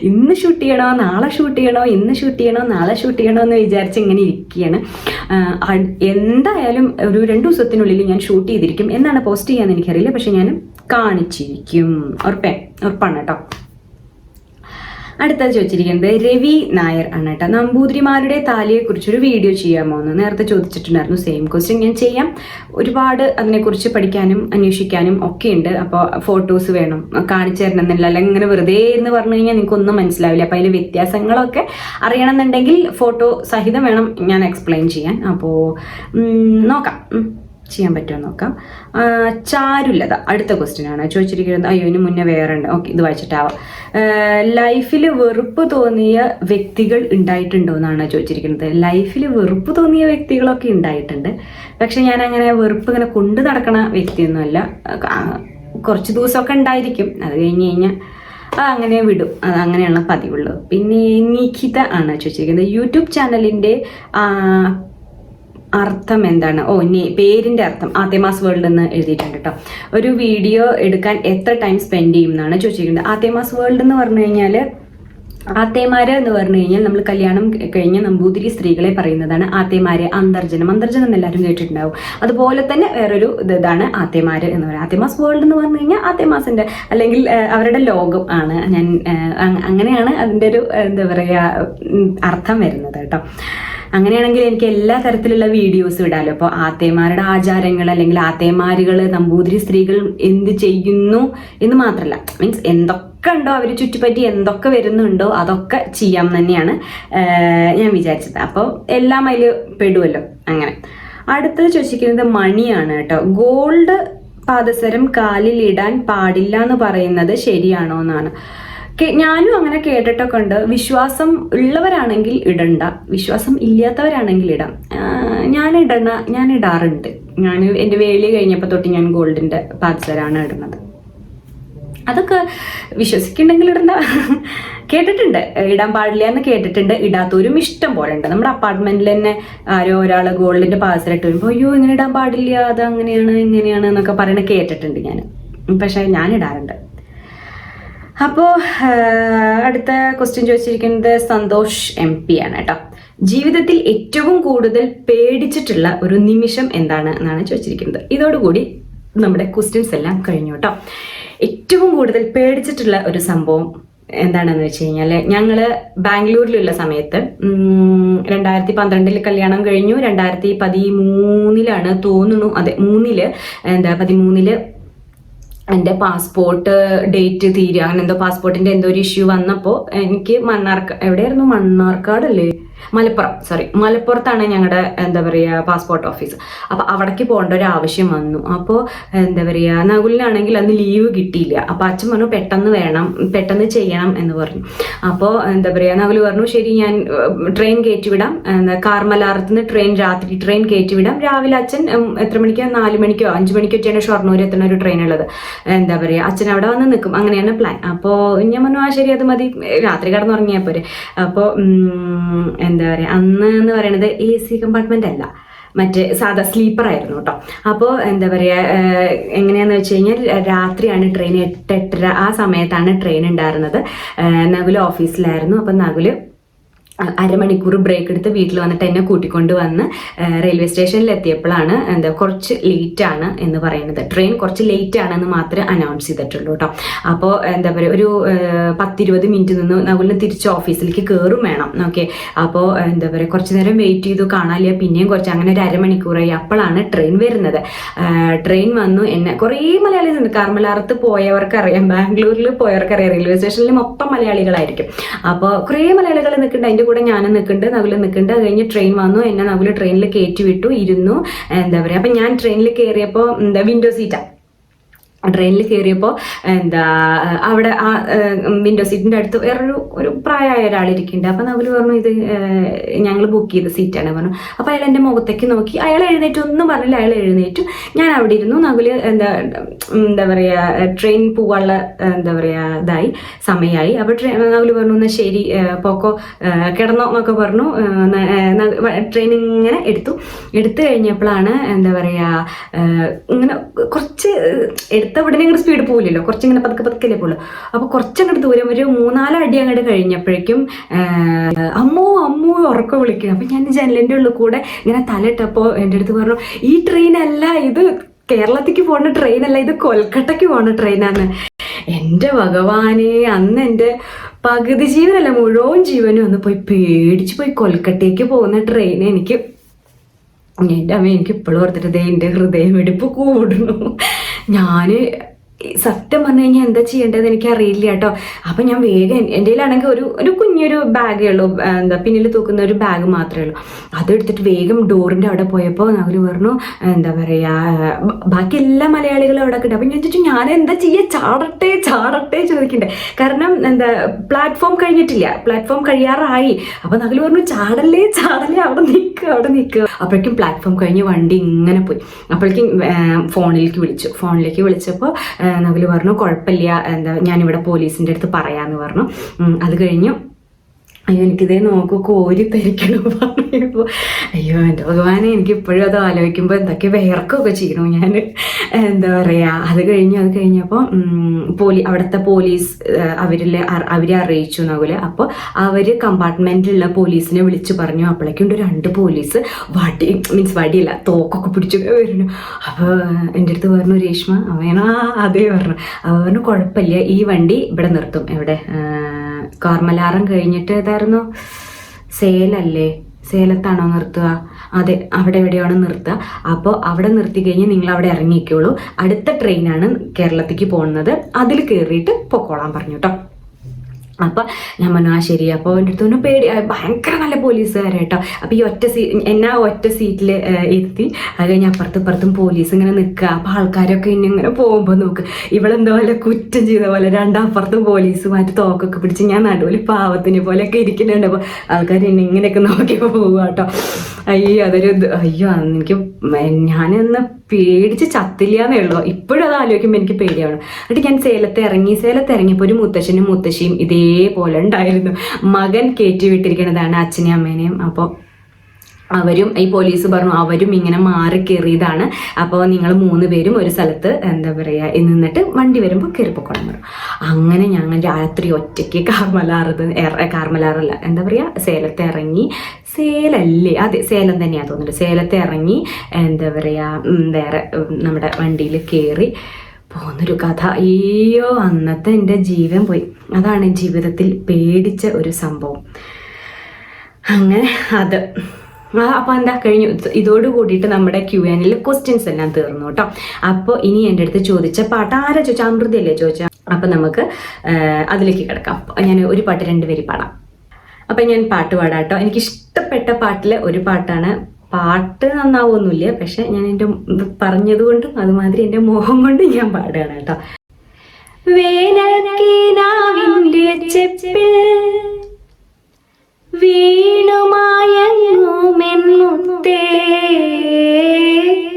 ഇന്ന് ഷൂട്ട് ചെയ്യണോ നാളെ ഷൂട്ട് ചെയ്യണോ, ഇന്ന് ഷൂട്ട് ചെയ്യണോ നാളെ ഷൂട്ട് ചെയ്യണോ എന്ന് വിചാരിച്ച് ഇങ്ങനെ ഇരിക്കുകയാണ്. എന്തായാലും ഒരു 2 ദിവസത്തിനുള്ളിൽ ഞാൻ ഷൂട്ട് ചെയ്തിരിക്കും. എന്നാണ് പോസ്റ്റ് ചെയ്യാന്ന് എനിക്കറിയില്ല, പക്ഷെ ഞാൻ കാണിച്ചിരിക്കും. ഉറപ്പാണ് കേട്ടോ. അടുത്തത് ചോദിച്ചിരിക്കുന്നത് രവി നായർ ആണ് കേട്ടോ. നമ്പൂതിരിമാരുടെ താലിയെക്കുറിച്ചൊരു വീഡിയോ ചെയ്യാമോ എന്ന് നേരത്തെ ചോദിച്ചിട്ടുണ്ടായിരുന്നു. സെയിം ക്വസ്റ്റ്യൻ ഞാൻ ചെയ്യാം. ഒരുപാട് അതിനെക്കുറിച്ച് പഠിക്കാനും അന്വേഷിക്കാനും ഒക്കെ ഉണ്ട്. അപ്പോൾ ഫോട്ടോസ് വേണം, കാണിച്ചു തരണം എന്നില്ല. അല്ലെങ്കിൽ ഇങ്ങനെ വെറുതെ എന്ന് പറഞ്ഞു കഴിഞ്ഞാൽ നിങ്ങൾക്കൊന്നും മനസ്സിലാവില്ല. അപ്പോൾ അതിൽ വ്യത്യാസങ്ങളൊക്കെ അറിയണമെന്നുണ്ടെങ്കിൽ ഫോട്ടോ സഹിതം വേണം ഞാൻ എക്സ്പ്ലെയിൻ ചെയ്യാൻ. അപ്പോൾ നോക്കാം, ചെയ്യാൻ പറ്റുമോ നോക്കാം. ചാരുലത അടുത്ത ക്വസ്റ്റ്യൻ ആണ് ചോദിച്ചിരിക്കുന്നത്. അയ്യോ, ഇതിന് മുന്നേ വേറെ ഉണ്ട്. ഓക്കെ, ഇത് വായിച്ചിട്ടാവാം. ലൈഫിൽ വെറുപ്പ് തോന്നിയ വ്യക്തികൾ ഉണ്ടായിട്ടുണ്ടോ എന്നാണ് ചോദിച്ചിരിക്കുന്നത്. ലൈഫിൽ വെറുപ്പ് തോന്നിയ വ്യക്തികളൊക്കെ ഉണ്ടായിട്ടുണ്ട്. പക്ഷെ ഞാൻ അങ്ങനെ വെറുപ്പ് ഇങ്ങനെ കൊണ്ടു നടക്കണ വ്യക്തിയൊന്നുമല്ല. കുറച്ച് ദിവസമൊക്കെ ഉണ്ടായിരിക്കും, അത് കഴിഞ്ഞ് കഴിഞ്ഞാൽ അങ്ങനെ വിടും. അത് അങ്ങനെയുള്ള പതിവുള്ളൂ. പിന്നെ നിഖിത ആണ് ചോദിച്ചിരിക്കുന്നത്. യൂട്യൂബ് ചാനലിൻ്റെ അർത്ഥം എന്താണ്? പേരിൻ്റെ അർത്ഥം ആത്തേമാസ് വേൾഡ് എന്ന് എഴുതിയിട്ടുണ്ട് കേട്ടോ. ഒരു വീഡിയോ എടുക്കാൻ എത്ര ടൈം സ്പെൻഡ് ചെയ്യും എന്നാണ് ചോദിച്ചിരിക്കുന്നത്. ആത്തേമാസ് വേൾഡ് എന്ന് പറഞ്ഞു കഴിഞ്ഞാൽ, ആത്തേമാര് എന്ന് പറഞ്ഞു കഴിഞ്ഞാൽ നമ്മൾ കല്യാണം കഴിഞ്ഞ നമ്പൂതിരി സ്ത്രീകളെ പറയുന്നതാണ് ആത്തേമാര്. അന്തർജനം എന്നെല്ലാവരും കേട്ടിട്ടുണ്ടാവും. അതുപോലെ തന്നെ വേറൊരു ഇതാണ് ആത്തേമാര് എന്ന് പറയുന്നത്. ആത്തേമാസ് വേൾഡ് എന്ന് പറഞ്ഞു കഴിഞ്ഞാൽ ആത്തേമാസിന്റെ അല്ലെങ്കിൽ അവരുടെ ലോകം ആണ്. അങ്ങനെയാണ് അതിൻ്റെ ഒരു എന്താ പറയുക അർത്ഥം വരുന്നത് കേട്ടോ. അങ്ങനെയാണെങ്കിൽ എനിക്ക് എല്ലാ തരത്തിലുള്ള വീഡിയോസും ഇടാമല്ലോ. അപ്പോൾ ആത്തേമാരുടെ ആചാരങ്ങൾ അല്ലെങ്കിൽ ആത്തേമാരുകൾ നമ്പൂതിരി സ്ത്രീകൾ എന്ത് ചെയ്യുന്നു എന്ന് മാത്രമല്ല, മീൻസ് എന്തൊക്കെ ഉണ്ടോ അവർ ചുറ്റിപ്പറ്റി എന്തൊക്കെ വരുന്നുണ്ടോ അതൊക്കെ ചെയ്യാം തന്നെയാണ് ഞാൻ വിചാരിച്ചത്. അപ്പോൾ എല്ലാം അതിൽ പെടുമല്ലോ. അങ്ങനെ അടുത്തത് ചോദിച്ചിരിക്കുന്നത് മണിയാണ് കേട്ടോ. ഗോൾഡ് പാദസരം കാലിൽ ഇടാൻ പാടില്ല എന്ന് പറയുന്നത് ശരിയാണോ എന്നാണ്. ഞാനും അങ്ങനെ കേട്ടിട്ടൊക്കെ ഉണ്ട്. വിശ്വാസം ഉള്ളവരാണെങ്കിൽ ഇടണ്ട, വിശ്വാസം ഇല്ലാത്തവരാണെങ്കിൽ ഇടാം. ഞാൻ ഇടാറുണ്ട്. ഞാൻ എൻ്റെ വേലി കഴിഞ്ഞപ്പോൾ തൊട്ട് ഞാൻ ഗോൾഡിൻ്റെ പാദസരമാണ് ഇടുന്നത്. അതൊക്കെ വിശ്വസിക്കുന്നുണ്ടെങ്കിൽ ഇടണ്ട. കേട്ടിട്ടുണ്ട് ഇടാൻ പാടില്ല എന്ന് കേട്ടിട്ടുണ്ട്. ഇടാത്തവരും ഇഷ്ടം പോലെ ഉണ്ട്. നമ്മുടെ അപ്പാർട്ട്മെന്റിൽ തന്നെ ആരോ ഒരാൾ ഗോൾഡിന്റെ പാദസരം ഇട്ട് വരുമ്പോൾ അയ്യോ ഇങ്ങനെ ഇടാൻ പാടില്ല, അത് അങ്ങനെയാണ് ഇങ്ങനെയാണ് എന്നൊക്കെ പറയണ കേട്ടിട്ടുണ്ട് ഞാൻ. പക്ഷെ ഞാൻ ഇടാറുണ്ട്. അപ്പോൾ അടുത്ത ക്വസ്റ്റ്യൻ ചോദിച്ചിരിക്കുന്നത് സന്തോഷ് MP ആണ് കേട്ടോ. ജീവിതത്തിൽ ഏറ്റവും കൂടുതൽ പേടിച്ചിട്ടുള്ള ഒരു നിമിഷം എന്താണ് എന്നാണ് ചോദിച്ചിരിക്കുന്നത്. ഇതോടുകൂടി നമ്മുടെ ക്വസ്റ്റ്യൻസ് എല്ലാം കഴിഞ്ഞു കേട്ടോ. ഏറ്റവും കൂടുതൽ പേടിച്ചിട്ടുള്ള ഒരു സംഭവം എന്താണെന്ന് വെച്ച് കഴിഞ്ഞാൽ, ഞങ്ങൾ ബാംഗ്ലൂരിലുള്ള സമയത്ത് 2012 കല്യാണം കഴിഞ്ഞു. 2013 തോന്നുന്നു, അതെ 13 എൻ്റെ പാസ്പോർട്ട് ഡേറ്റ് തീരുക, അങ്ങനെ എന്തോ പാസ്പോർട്ടിൻ്റെ എന്തോ ഒരു ഇഷ്യൂ വന്നപ്പോൾ എനിക്ക് എവിടെയായിരുന്നു, മണ്ണാർക്കാടല്ലേ, മലപ്പുറത്താണ് ഞങ്ങളുടെ എന്താ പറയുക പാസ്പോർട്ട് ഓഫീസ്. അപ്പോൾ അവിടേക്ക് പോകേണ്ട ഒരു ആവശ്യം വന്നു. അപ്പോൾ എന്താ പറയുക നകുലിനാണെങ്കിൽ അന്ന് ലീവ് കിട്ടിയില്ല. അപ്പോൾ അച്ഛൻ പറഞ്ഞു പെട്ടെന്ന് ചെയ്യണം എന്ന് പറഞ്ഞു. അപ്പോൾ എന്താ പറയുക നകുല് പറഞ്ഞു ശരി ഞാൻ ട്രെയിൻ കയറ്റിവിടാം, കാർമലാറത്തുനിന്ന് രാത്രി ട്രെയിൻ കയറ്റിവിടാം. രാവിലെ അച്ഛൻ എത്ര മണിക്കോ 4 മണിക്കോ 5 മണിക്കോ ഒക്കെയാണ് ഷൊർണൂർ എത്തുന്ന ഒരു ട്രെയിൻ ഉള്ളത്. എന്താ പറയുക അച്ഛൻ അവിടെ വന്ന് നിൽക്കും, അങ്ങനെയാണ് പ്ലാൻ. അപ്പോൾ ഞാൻ പറഞ്ഞു ശരി അത് മതി, രാത്രി കിടന്നുറങ്ങിയാൽ പോരെ. അപ്പോൾ എന്താ പറയുക അന്ന് എന്ന് പറയുന്നത് AC കമ്പാർട്ട്മെന്റ് അല്ല, മറ്റേ സാധാ സ്ലീപ്പർ ആയിരുന്നു കേട്ടോ. അപ്പോൾ എന്താ പറയുക എങ്ങനെയാന്ന് വെച്ച് കഴിഞ്ഞാൽ രാത്രിയാണ് ട്രെയിൻ, 8-8:30 ആ സമയത്താണ് ട്രെയിൻ ഉണ്ടായിരുന്നത്. നകുല് ഓഫീസിലായിരുന്നു. അപ്പം നകുല് അരമണിക്കൂർ ബ്രേക്ക് എടുത്ത് വീട്ടിൽ വന്നിട്ട് എന്നെ കൂട്ടിക്കൊണ്ട് വന്ന് റെയിൽവേ സ്റ്റേഷനിൽ എത്തിയപ്പോഴാണ് കുറച്ച് ലേറ്റ് ആണ് എന്ന് പറയുന്നത്. ട്രെയിൻ കുറച്ച് ലേറ്റ് ആണെന്ന് മാത്രമേ അനൗൺസ് ചെയ്തിട്ടുള്ളൂ കേട്ടോ. അപ്പോൾ എന്താ പറയുക ഒരു 10-20 മിനിറ്റ് നിന്ന് നകുലിന് തിരിച്ച് ഓഫീസിലേക്ക് കയറും വേണം. ഓക്കെ, അപ്പോൾ എന്താ പറയുക കുറച്ച് നേരം വെയിറ്റ് ചെയ്തു, കാണാനില്ല, പിന്നെയും കുറച്ച്, അങ്ങനെ ഒരു അരമണിക്കൂറായി. അപ്പോഴാണ് ട്രെയിൻ വരുന്നത്. ട്രെയിൻ വന്നു. എന്നെ കുറേ മലയാളീസ് ഉണ്ട്. കാർമലാറത്ത് പോയവർക്കറിയാം, ബാംഗ്ലൂരിൽ പോയവർക്കറിയാം, റെയിൽവേ സ്റ്റേഷനിൽ മൊത്തം മലയാളികളായിരിക്കും. അപ്പോൾ കുറേ മലയാളികൾ നിൽക്കുന്നുണ്ട്, അതിൻ്റെ കൂടെ ഞാനും നിൽക്കുന്നുണ്ട്, നകുല് നിൽക്കുന്നുണ്ട്. അത് കഴിഞ്ഞ് ട്രെയിൻ വന്നു, എന്നെ നകുല് ട്രെയിനിൽ കയറ്റി വിട്ടു, ഇരുന്നു. എന്താ പറയുക അപ്പം ഞാൻ ട്രെയിനിൽ കയറിയപ്പോൾ വിൻഡോ സീറ്റാണ്. ട്രെയിനിൽ കയറിയപ്പോൾ അവിടെ ആ വിൻഡോ സീറ്റിൻ്റെ അടുത്ത് ഒരു പ്രായമായ ഒരാളിരിക്കുന്നുണ്ട്. അപ്പം നകുല് പറഞ്ഞു ഇത് ഞങ്ങൾ ബുക്ക് ചെയ്ത സീറ്റാണ് പറഞ്ഞു. അപ്പോൾ അയാൾ എൻ്റെ മുഖത്തേക്ക് നോക്കി, അയാൾ എഴുന്നേറ്റ്, ഒന്നും പറഞ്ഞില്ല, അയാൾ എഴുന്നേറ്റു. ഞാൻ അവിടെ ഇരുന്നു. നകുല് എന്താ പറയുക ട്രെയിൻ പോവാനുള്ള എന്താ പറയുക ഇതായി സമയമായി. അപ്പോൾ നകുല് പറഞ്ഞു എന്നാൽ ശരി പോക്കോ കിടന്നോ എന്നൊക്കെ പറഞ്ഞു. ട്രെയിൻ ഇങ്ങനെ എടുത്തു കഴിഞ്ഞപ്പോഴാണ് എന്താ പറയുക ഇങ്ങനെ കുറച്ച് ഉടനെ അങ്ങോട്ട് സ്പീഡ് പോകില്ലല്ലോ, കുറച്ചിങ്ങനെ പതുക്കെ പോകുള്ളൂ. അപ്പോൾ കുറച്ചങ്ങോട്ട് ദൂരം ഒരു 3-4 അടി അങ്ങോട്ട് കഴിഞ്ഞപ്പോഴേക്കും അമ്മോ ഉറക്കം വിളിക്കണം. അപ്പം ഞാൻ ജനലിൻ്റെ ഉള്ളിൽ കൂടെ ഇങ്ങനെ തലയിട്ടപ്പോൾ എൻ്റെ അടുത്ത് പറഞ്ഞു ഈ ട്രെയിനല്ല ഇത്, കേരളത്തിലേക്ക് പോകുന്ന ട്രെയിനല്ല, ഇത് കൊൽക്കട്ടയ്ക്ക് പോകുന്ന ട്രെയിനാണ്. എൻ്റെ ഭഗവാനെ, അന്ന് എൻ്റെ പകുതി ജീവനല്ല മുഴുവൻ ജീവനും ഒന്ന് പേടിച്ച് പോയി. കൊൽക്കട്ടയ്ക്ക് പോകുന്ന ട്രെയിൻ എൻ്റെ അമ്മ എനിക്ക് ഇപ്പോഴും ഓർത്തിട്ട് എൻ്റെ ഹൃദയമിടിപ്പ് കൂടുന്നു. ഞാൻ സത്യം പറഞ്ഞു കഴിഞ്ഞാൽ എന്താ ചെയ്യേണ്ടത് എനിക്ക് അറിയില്ല കേട്ടോ. അപ്പം ഞാൻ വേഗം എൻ്റെ കയ്യിലാണെങ്കിൽ ഒരു കുഞ്ഞൊരു ബാഗേ ഉള്ളൂ, പിന്നിൽ തൂക്കുന്ന ഒരു ബാഗ് മാത്രമേ ഉള്ളൂ. അതെടുത്തിട്ട് വേഗം ഡോറിൻ്റെ അവിടെ പോയപ്പോൾ നകുല് പറഞ്ഞു എന്താ പറയുക ബാക്കി എല്ലാ മലയാളികളും അവിടെ കിട്ടും. അപ്പം ഞാൻ ചോദിച്ചു ഞാൻ എന്താ ചെയ്യുക, ചാടട്ടെ ചോദിക്കണ്ടേ, കാരണം പ്ലാറ്റ്ഫോം കഴിഞ്ഞിട്ടില്ല, പ്ലാറ്റ്ഫോം കഴിയാറായി. അപ്പം നകുല് പറഞ്ഞു ചാടല്ലേ അവിടെ നിൽക്കുക. അപ്പോഴേക്കും പ്ലാറ്റ്ഫോം കഴിഞ്ഞ് വണ്ടി ഇങ്ങനെ പോയി. അപ്പോഴേക്കും ഫോണിലേക്ക് വിളിച്ചപ്പോൾ നകുല് പറഞ്ഞു കുഴപ്പമില്ല, ഞാനിവിടെ പോലീസിൻ്റെ അടുത്ത് പറയാമെന്ന് പറഞ്ഞു. അത് കഴിഞ്ഞു അയ്യോ എനിക്കിതേ നോക്കൂ കോരി തരിക്കണം പറയുമ്പോൾ അയ്യോ എൻ്റെ ഭഗവാനെ, എനിക്ക് ഇപ്പോഴും അത് ആലോചിക്കുമ്പോൾ എന്തൊക്കെ വിയർക്കൊക്കെ ചെയ്യണു ഞാൻ. എന്താ പറയുക അത് കഴിഞ്ഞപ്പോൾ അവിടുത്തെ പോലീസ് അവരെ അറിയിച്ചു നകുല്. അപ്പോൾ അവർ കമ്പാർട്ട്മെൻറ്റിലുള്ള പോലീസിനെ വിളിച്ചു പറഞ്ഞു. അപ്പോഴേക്കുണ്ട് 2 പോലീസ് വടിയല്ല തോക്കൊക്കെ പിടിച്ചു വരുന്നു. അപ്പോൾ എൻ്റെ അടുത്ത് പറഞ്ഞു രേഷ്മ, അവനാ അതേ പറഞ്ഞു. അവർ പറഞ്ഞു കുഴപ്പമില്ല, ഈ വണ്ടി ഇവിടെ നിർത്തും. എവിടെ കാർമലാറം കഴിഞ്ഞിട്ട് ഏതായിരുന്നു, സേലല്ലേ, സേലത്താണോ നിർത്തുക? അതെ, അവിടെ എവിടെയാണ് നിർത്തുക. അപ്പോൾ അവിടെ നിർത്തി കഴിഞ്ഞ് നിങ്ങൾ അവിടെ ഇറങ്ങിക്കോളൂ. അടുത്ത ട്രെയിനാണ് കേരളത്തിലേക്ക് പോകുന്നത്, അതിൽ കയറിയിട്ട് പൊക്കോളാൻ പറഞ്ഞു കേട്ടോ. അപ്പം ഞാൻ പറഞ്ഞു ശരി. അപ്പോൾ എൻ്റെ അടുത്തൊന്നും പേടി, ഭയങ്കര നല്ല പോലീസുകാരായിട്ടോ. അപ്പോൾ ഈ ഒറ്റ സീറ്റിൽ ഇരുത്തി. അത് കഴിഞ്ഞ് അപ്പുറത്തും പോലീസ് ഇങ്ങനെ നിൽക്കുക. അപ്പോൾ ആൾക്കാരൊക്കെ ഇങ്ങനെ പോകുമ്പോൾ നോക്ക്, ഇവളെന്തോ പോലെ കുറ്റം ചെയ്ത പോലെ രണ്ടപ്പുറത്തും പോലീസുമായിട്ട് തോക്കൊക്കെ പിടിച്ച് ഞാൻ നടുവിൽ പാവത്തിനെ പോലെയൊക്കെ ഇരിക്കുന്നുണ്ട്. അപ്പോൾ ആൾക്കാർ എന്നെ ഇങ്ങനെയൊക്കെ നോക്കിയപ്പോൾ പോവുക കേട്ടോ. അയ്യോ എനിക്ക് ഞാനൊന്ന് പേടിച്ച് ചത്തില്ലാന്നേ ഉള്ളൂ. ഇപ്പോഴും അത് ആലോചിക്കുമ്പോൾ എനിക്ക് പേടിയാണ്. എന്നിട്ട് ഞാൻ സേലത്ത് ഇറങ്ങിയപ്പോൾ ഒരു മുത്തശ്ശനും മുത്തശ്ശിയും ഇതേപോലെ ഉണ്ടായിരുന്നു. മകൻ കയറ്റി വിട്ടിരിക്കുന്നതാണ് അച്ഛനെയും അമ്മേനെയും. അപ്പോൾ അവരും, ഈ പോലീസ് പറഞ്ഞു അവരും ഇങ്ങനെ മാറി കയറിയതാണ്. അപ്പോൾ നിങ്ങൾ 3 പേരും ഒരു സ്ഥലത്ത് എന്താ പറയുക നിന്നിട്ട് വണ്ടി വരുമ്പോൾ കയറിപ്പോക്കണം പറഞ്ഞു. അങ്ങനെ ഞങ്ങൾ രാത്രി ഒറ്റയ്ക്ക് കാർമലാറല്ല എന്താ പറയുക സേലത്ത് ഇറങ്ങി. സേലല്ലേ? അതെ, സേലം തന്നെയാണ് തോന്നുന്നുണ്ട്. സേലത്ത് ഇറങ്ങി എന്താ പറയുക വേറെ നമ്മുടെ വണ്ടിയിൽ കയറി പോകുന്നൊരു കഥ. അയ്യോ, അന്നത്തെ എൻ്റെ ജീവൻ പോയി. അതാണ് ജീവിതത്തിൽ പേടിച്ച ഒരു സംഭവം. അങ്ങനെ അത് അപ്പോൾ എന്താ കഴിഞ്ഞു. ഇതോട് കൂടിയിട്ട് നമ്മുടെ Q&A ക്വസ്റ്റ്യൻസ് എല്ലാം തീർന്നു കേട്ടോ. അപ്പോൾ ഇനി എൻ്റെ അടുത്ത് ചോദിച്ച പാട്ട് ആരാ ചോദിച്ചാൽ അമൃതയല്ലേ ചോദിച്ചാൽ. അപ്പം നമുക്ക് അതിലേക്ക് കിടക്കാം. ഞാൻ ഒരു പാട്ട് 2 വരി പാടാം. അപ്പം ഞാൻ പാട്ട് പാടാം കേട്ടോ. എനിക്കിഷ്ടപ്പെട്ട പാട്ടിലെ ഒരു പാട്ടാണ്. പാട്ട് നന്നാവൊന്നുമില്ല, പക്ഷെ ഞാൻ എൻ്റെ പറഞ്ഞതുകൊണ്ടും അതുമാതിരി എൻ്റെ മോഹം കൊണ്ടും ഞാൻ പാടുകയാണ് കേട്ടോ. വേനൽക്കിനാവിൻ്റെ ചെപ്പിൽ വീണുമായെന്നുമെന്നുത്തേ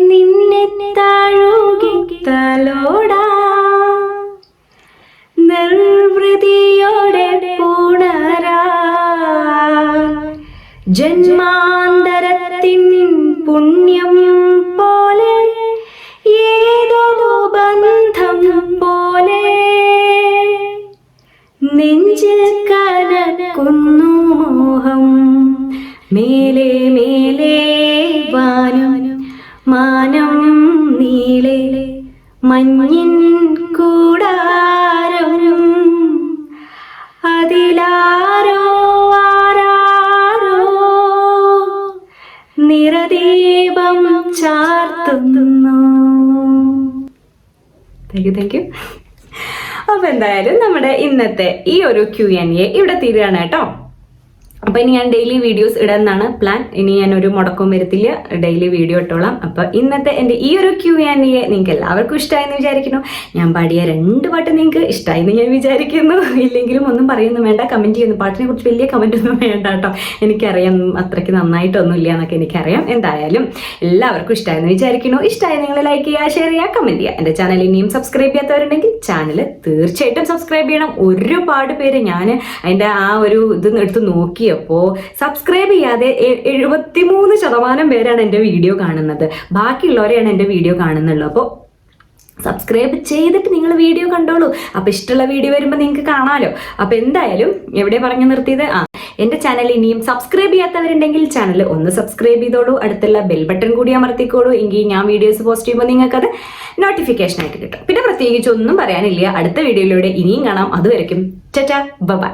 നിന്നെ തഴുകി തലോടാ നിർവൃതിയോടെ പുണരാ ജന്മാന്തരത്തിൻ പുണ്യം പോലെ ഏതോ ബന്ധം പോലെ നെഞ്ചിൽ കനക്കുന്നു മോഹം മേലെ മേലെ വാനം മാനം നീളെ മഞ്ഞിൻ കൂടാരം അതിലാരോ ആരാരോ നിറദീപം ചാർത്തുന്നു. Thank you. അപ്പോൾ എന്തായാലും നമ്മുടെ ഇന്നത്തെ ഈ ഒരു Q&A ഇവിടെ തീരുകയാണ് കേട്ടോ. അപ്പോൾ ഇനി ഞാൻ ഡെയിലി വീഡിയോസ് ഇടാന്നാണ് പ്ലാൻ. ഇനി ഞാനൊരു മുടക്കവും വരുത്തില്ല, ഡെയിലി വീഡിയോ ഇട്ടോളാം. അപ്പോൾ ഇന്നത്തെ എൻ്റെ ഈ ഒരു Q&A നിങ്ങൾക്ക് എല്ലാവർക്കും ഇഷ്ടമായെന്ന് വിചാരിക്കുന്നു. ഞാൻ പാടിയ 2 പാട്ട് നിങ്ങൾക്ക് ഇഷ്ടമായെന്ന് ഞാൻ വിചാരിക്കുന്നു. ഇല്ലെങ്കിലും ഒന്നും പറയുന്നു വേണ്ട, കമൻറ്റ് ചെയ്യുന്നു. പാട്ടിനെ കുറിച്ച് വലിയ കമൻ്റ് ഒന്നും വേണ്ട കേട്ടോ. എനിക്കറിയാം അത്രയ്ക്ക് നന്നായിട്ടൊന്നും ഇല്ല എന്നൊക്കെ എനിക്കറിയാം. എന്തായാലും എല്ലാവർക്കും ഇഷ്ടമായെന്ന് വിചാരിക്കുന്നു. ഇഷ്ടമായി നിങ്ങൾ ലൈക്ക് ചെയ്യുക, ഷെയർ ചെയ്യുക, കമൻറ്റ് ചെയ്യുക. എൻ്റെ ചാനൽ ഇനിയും സബ്സ്ക്രൈബ് ചെയ്യാത്തവരുണ്ടെങ്കിൽ ചാനൽ തീർച്ചയായിട്ടും സബ്സ്ക്രൈബ് ചെയ്യണം. ഒരുപാട് പേര് ഞാൻ അതിൻ്റെ ആ ഒരു ഇത് എടുത്ത് നോക്കിയോ അപ്പോൾ സബ്സ്ക്രൈബ് ചെയ്യാതെ 73% പേരാണ് എൻ്റെ വീഡിയോ കാണുന്നത്. ബാക്കിയുള്ളവരെയാണ് എൻ്റെ വീഡിയോ കാണുന്നുള്ളൂ. അപ്പോൾ സബ്സ്ക്രൈബ് ചെയ്തിട്ട് നിങ്ങൾ വീഡിയോ കണ്ടോളൂ. അപ്പോൾ ഇഷ്ടമുള്ള വീഡിയോ വരുമ്പോൾ നിങ്ങൾക്ക് കാണാമല്ലോ. അപ്പോൾ എന്തായാലും എവിടെ പറഞ്ഞു നിർത്തിയത്, എൻ്റെ ചാനൽ ഇനിയും സബ്സ്ക്രൈബ് ചെയ്യാത്തവരുണ്ടെങ്കിൽ ചാനൽ ഒന്ന് സബ്സ്ക്രൈബ് ചെയ്തോളൂ. അടുത്തുള്ള ബെൽ ബട്ടൺ കൂടി അമർത്തിക്കോളൂ. എങ്കിൽ ഞാൻ വീഡിയോസ് പോസ്റ്റ് ചെയ്യുമ്പോൾ നിങ്ങൾക്കത് നോട്ടിഫിക്കേഷൻ ആയിട്ട് കിട്ടും. പിന്നെ പ്രത്യേകിച്ച് ഒന്നും പറയാനില്ല. അടുത്ത വീഡിയോയിലൂടെ ഇനിയും കാണാം. അതുവരെയ്ക്കും ടാറ്റാ ബൈ.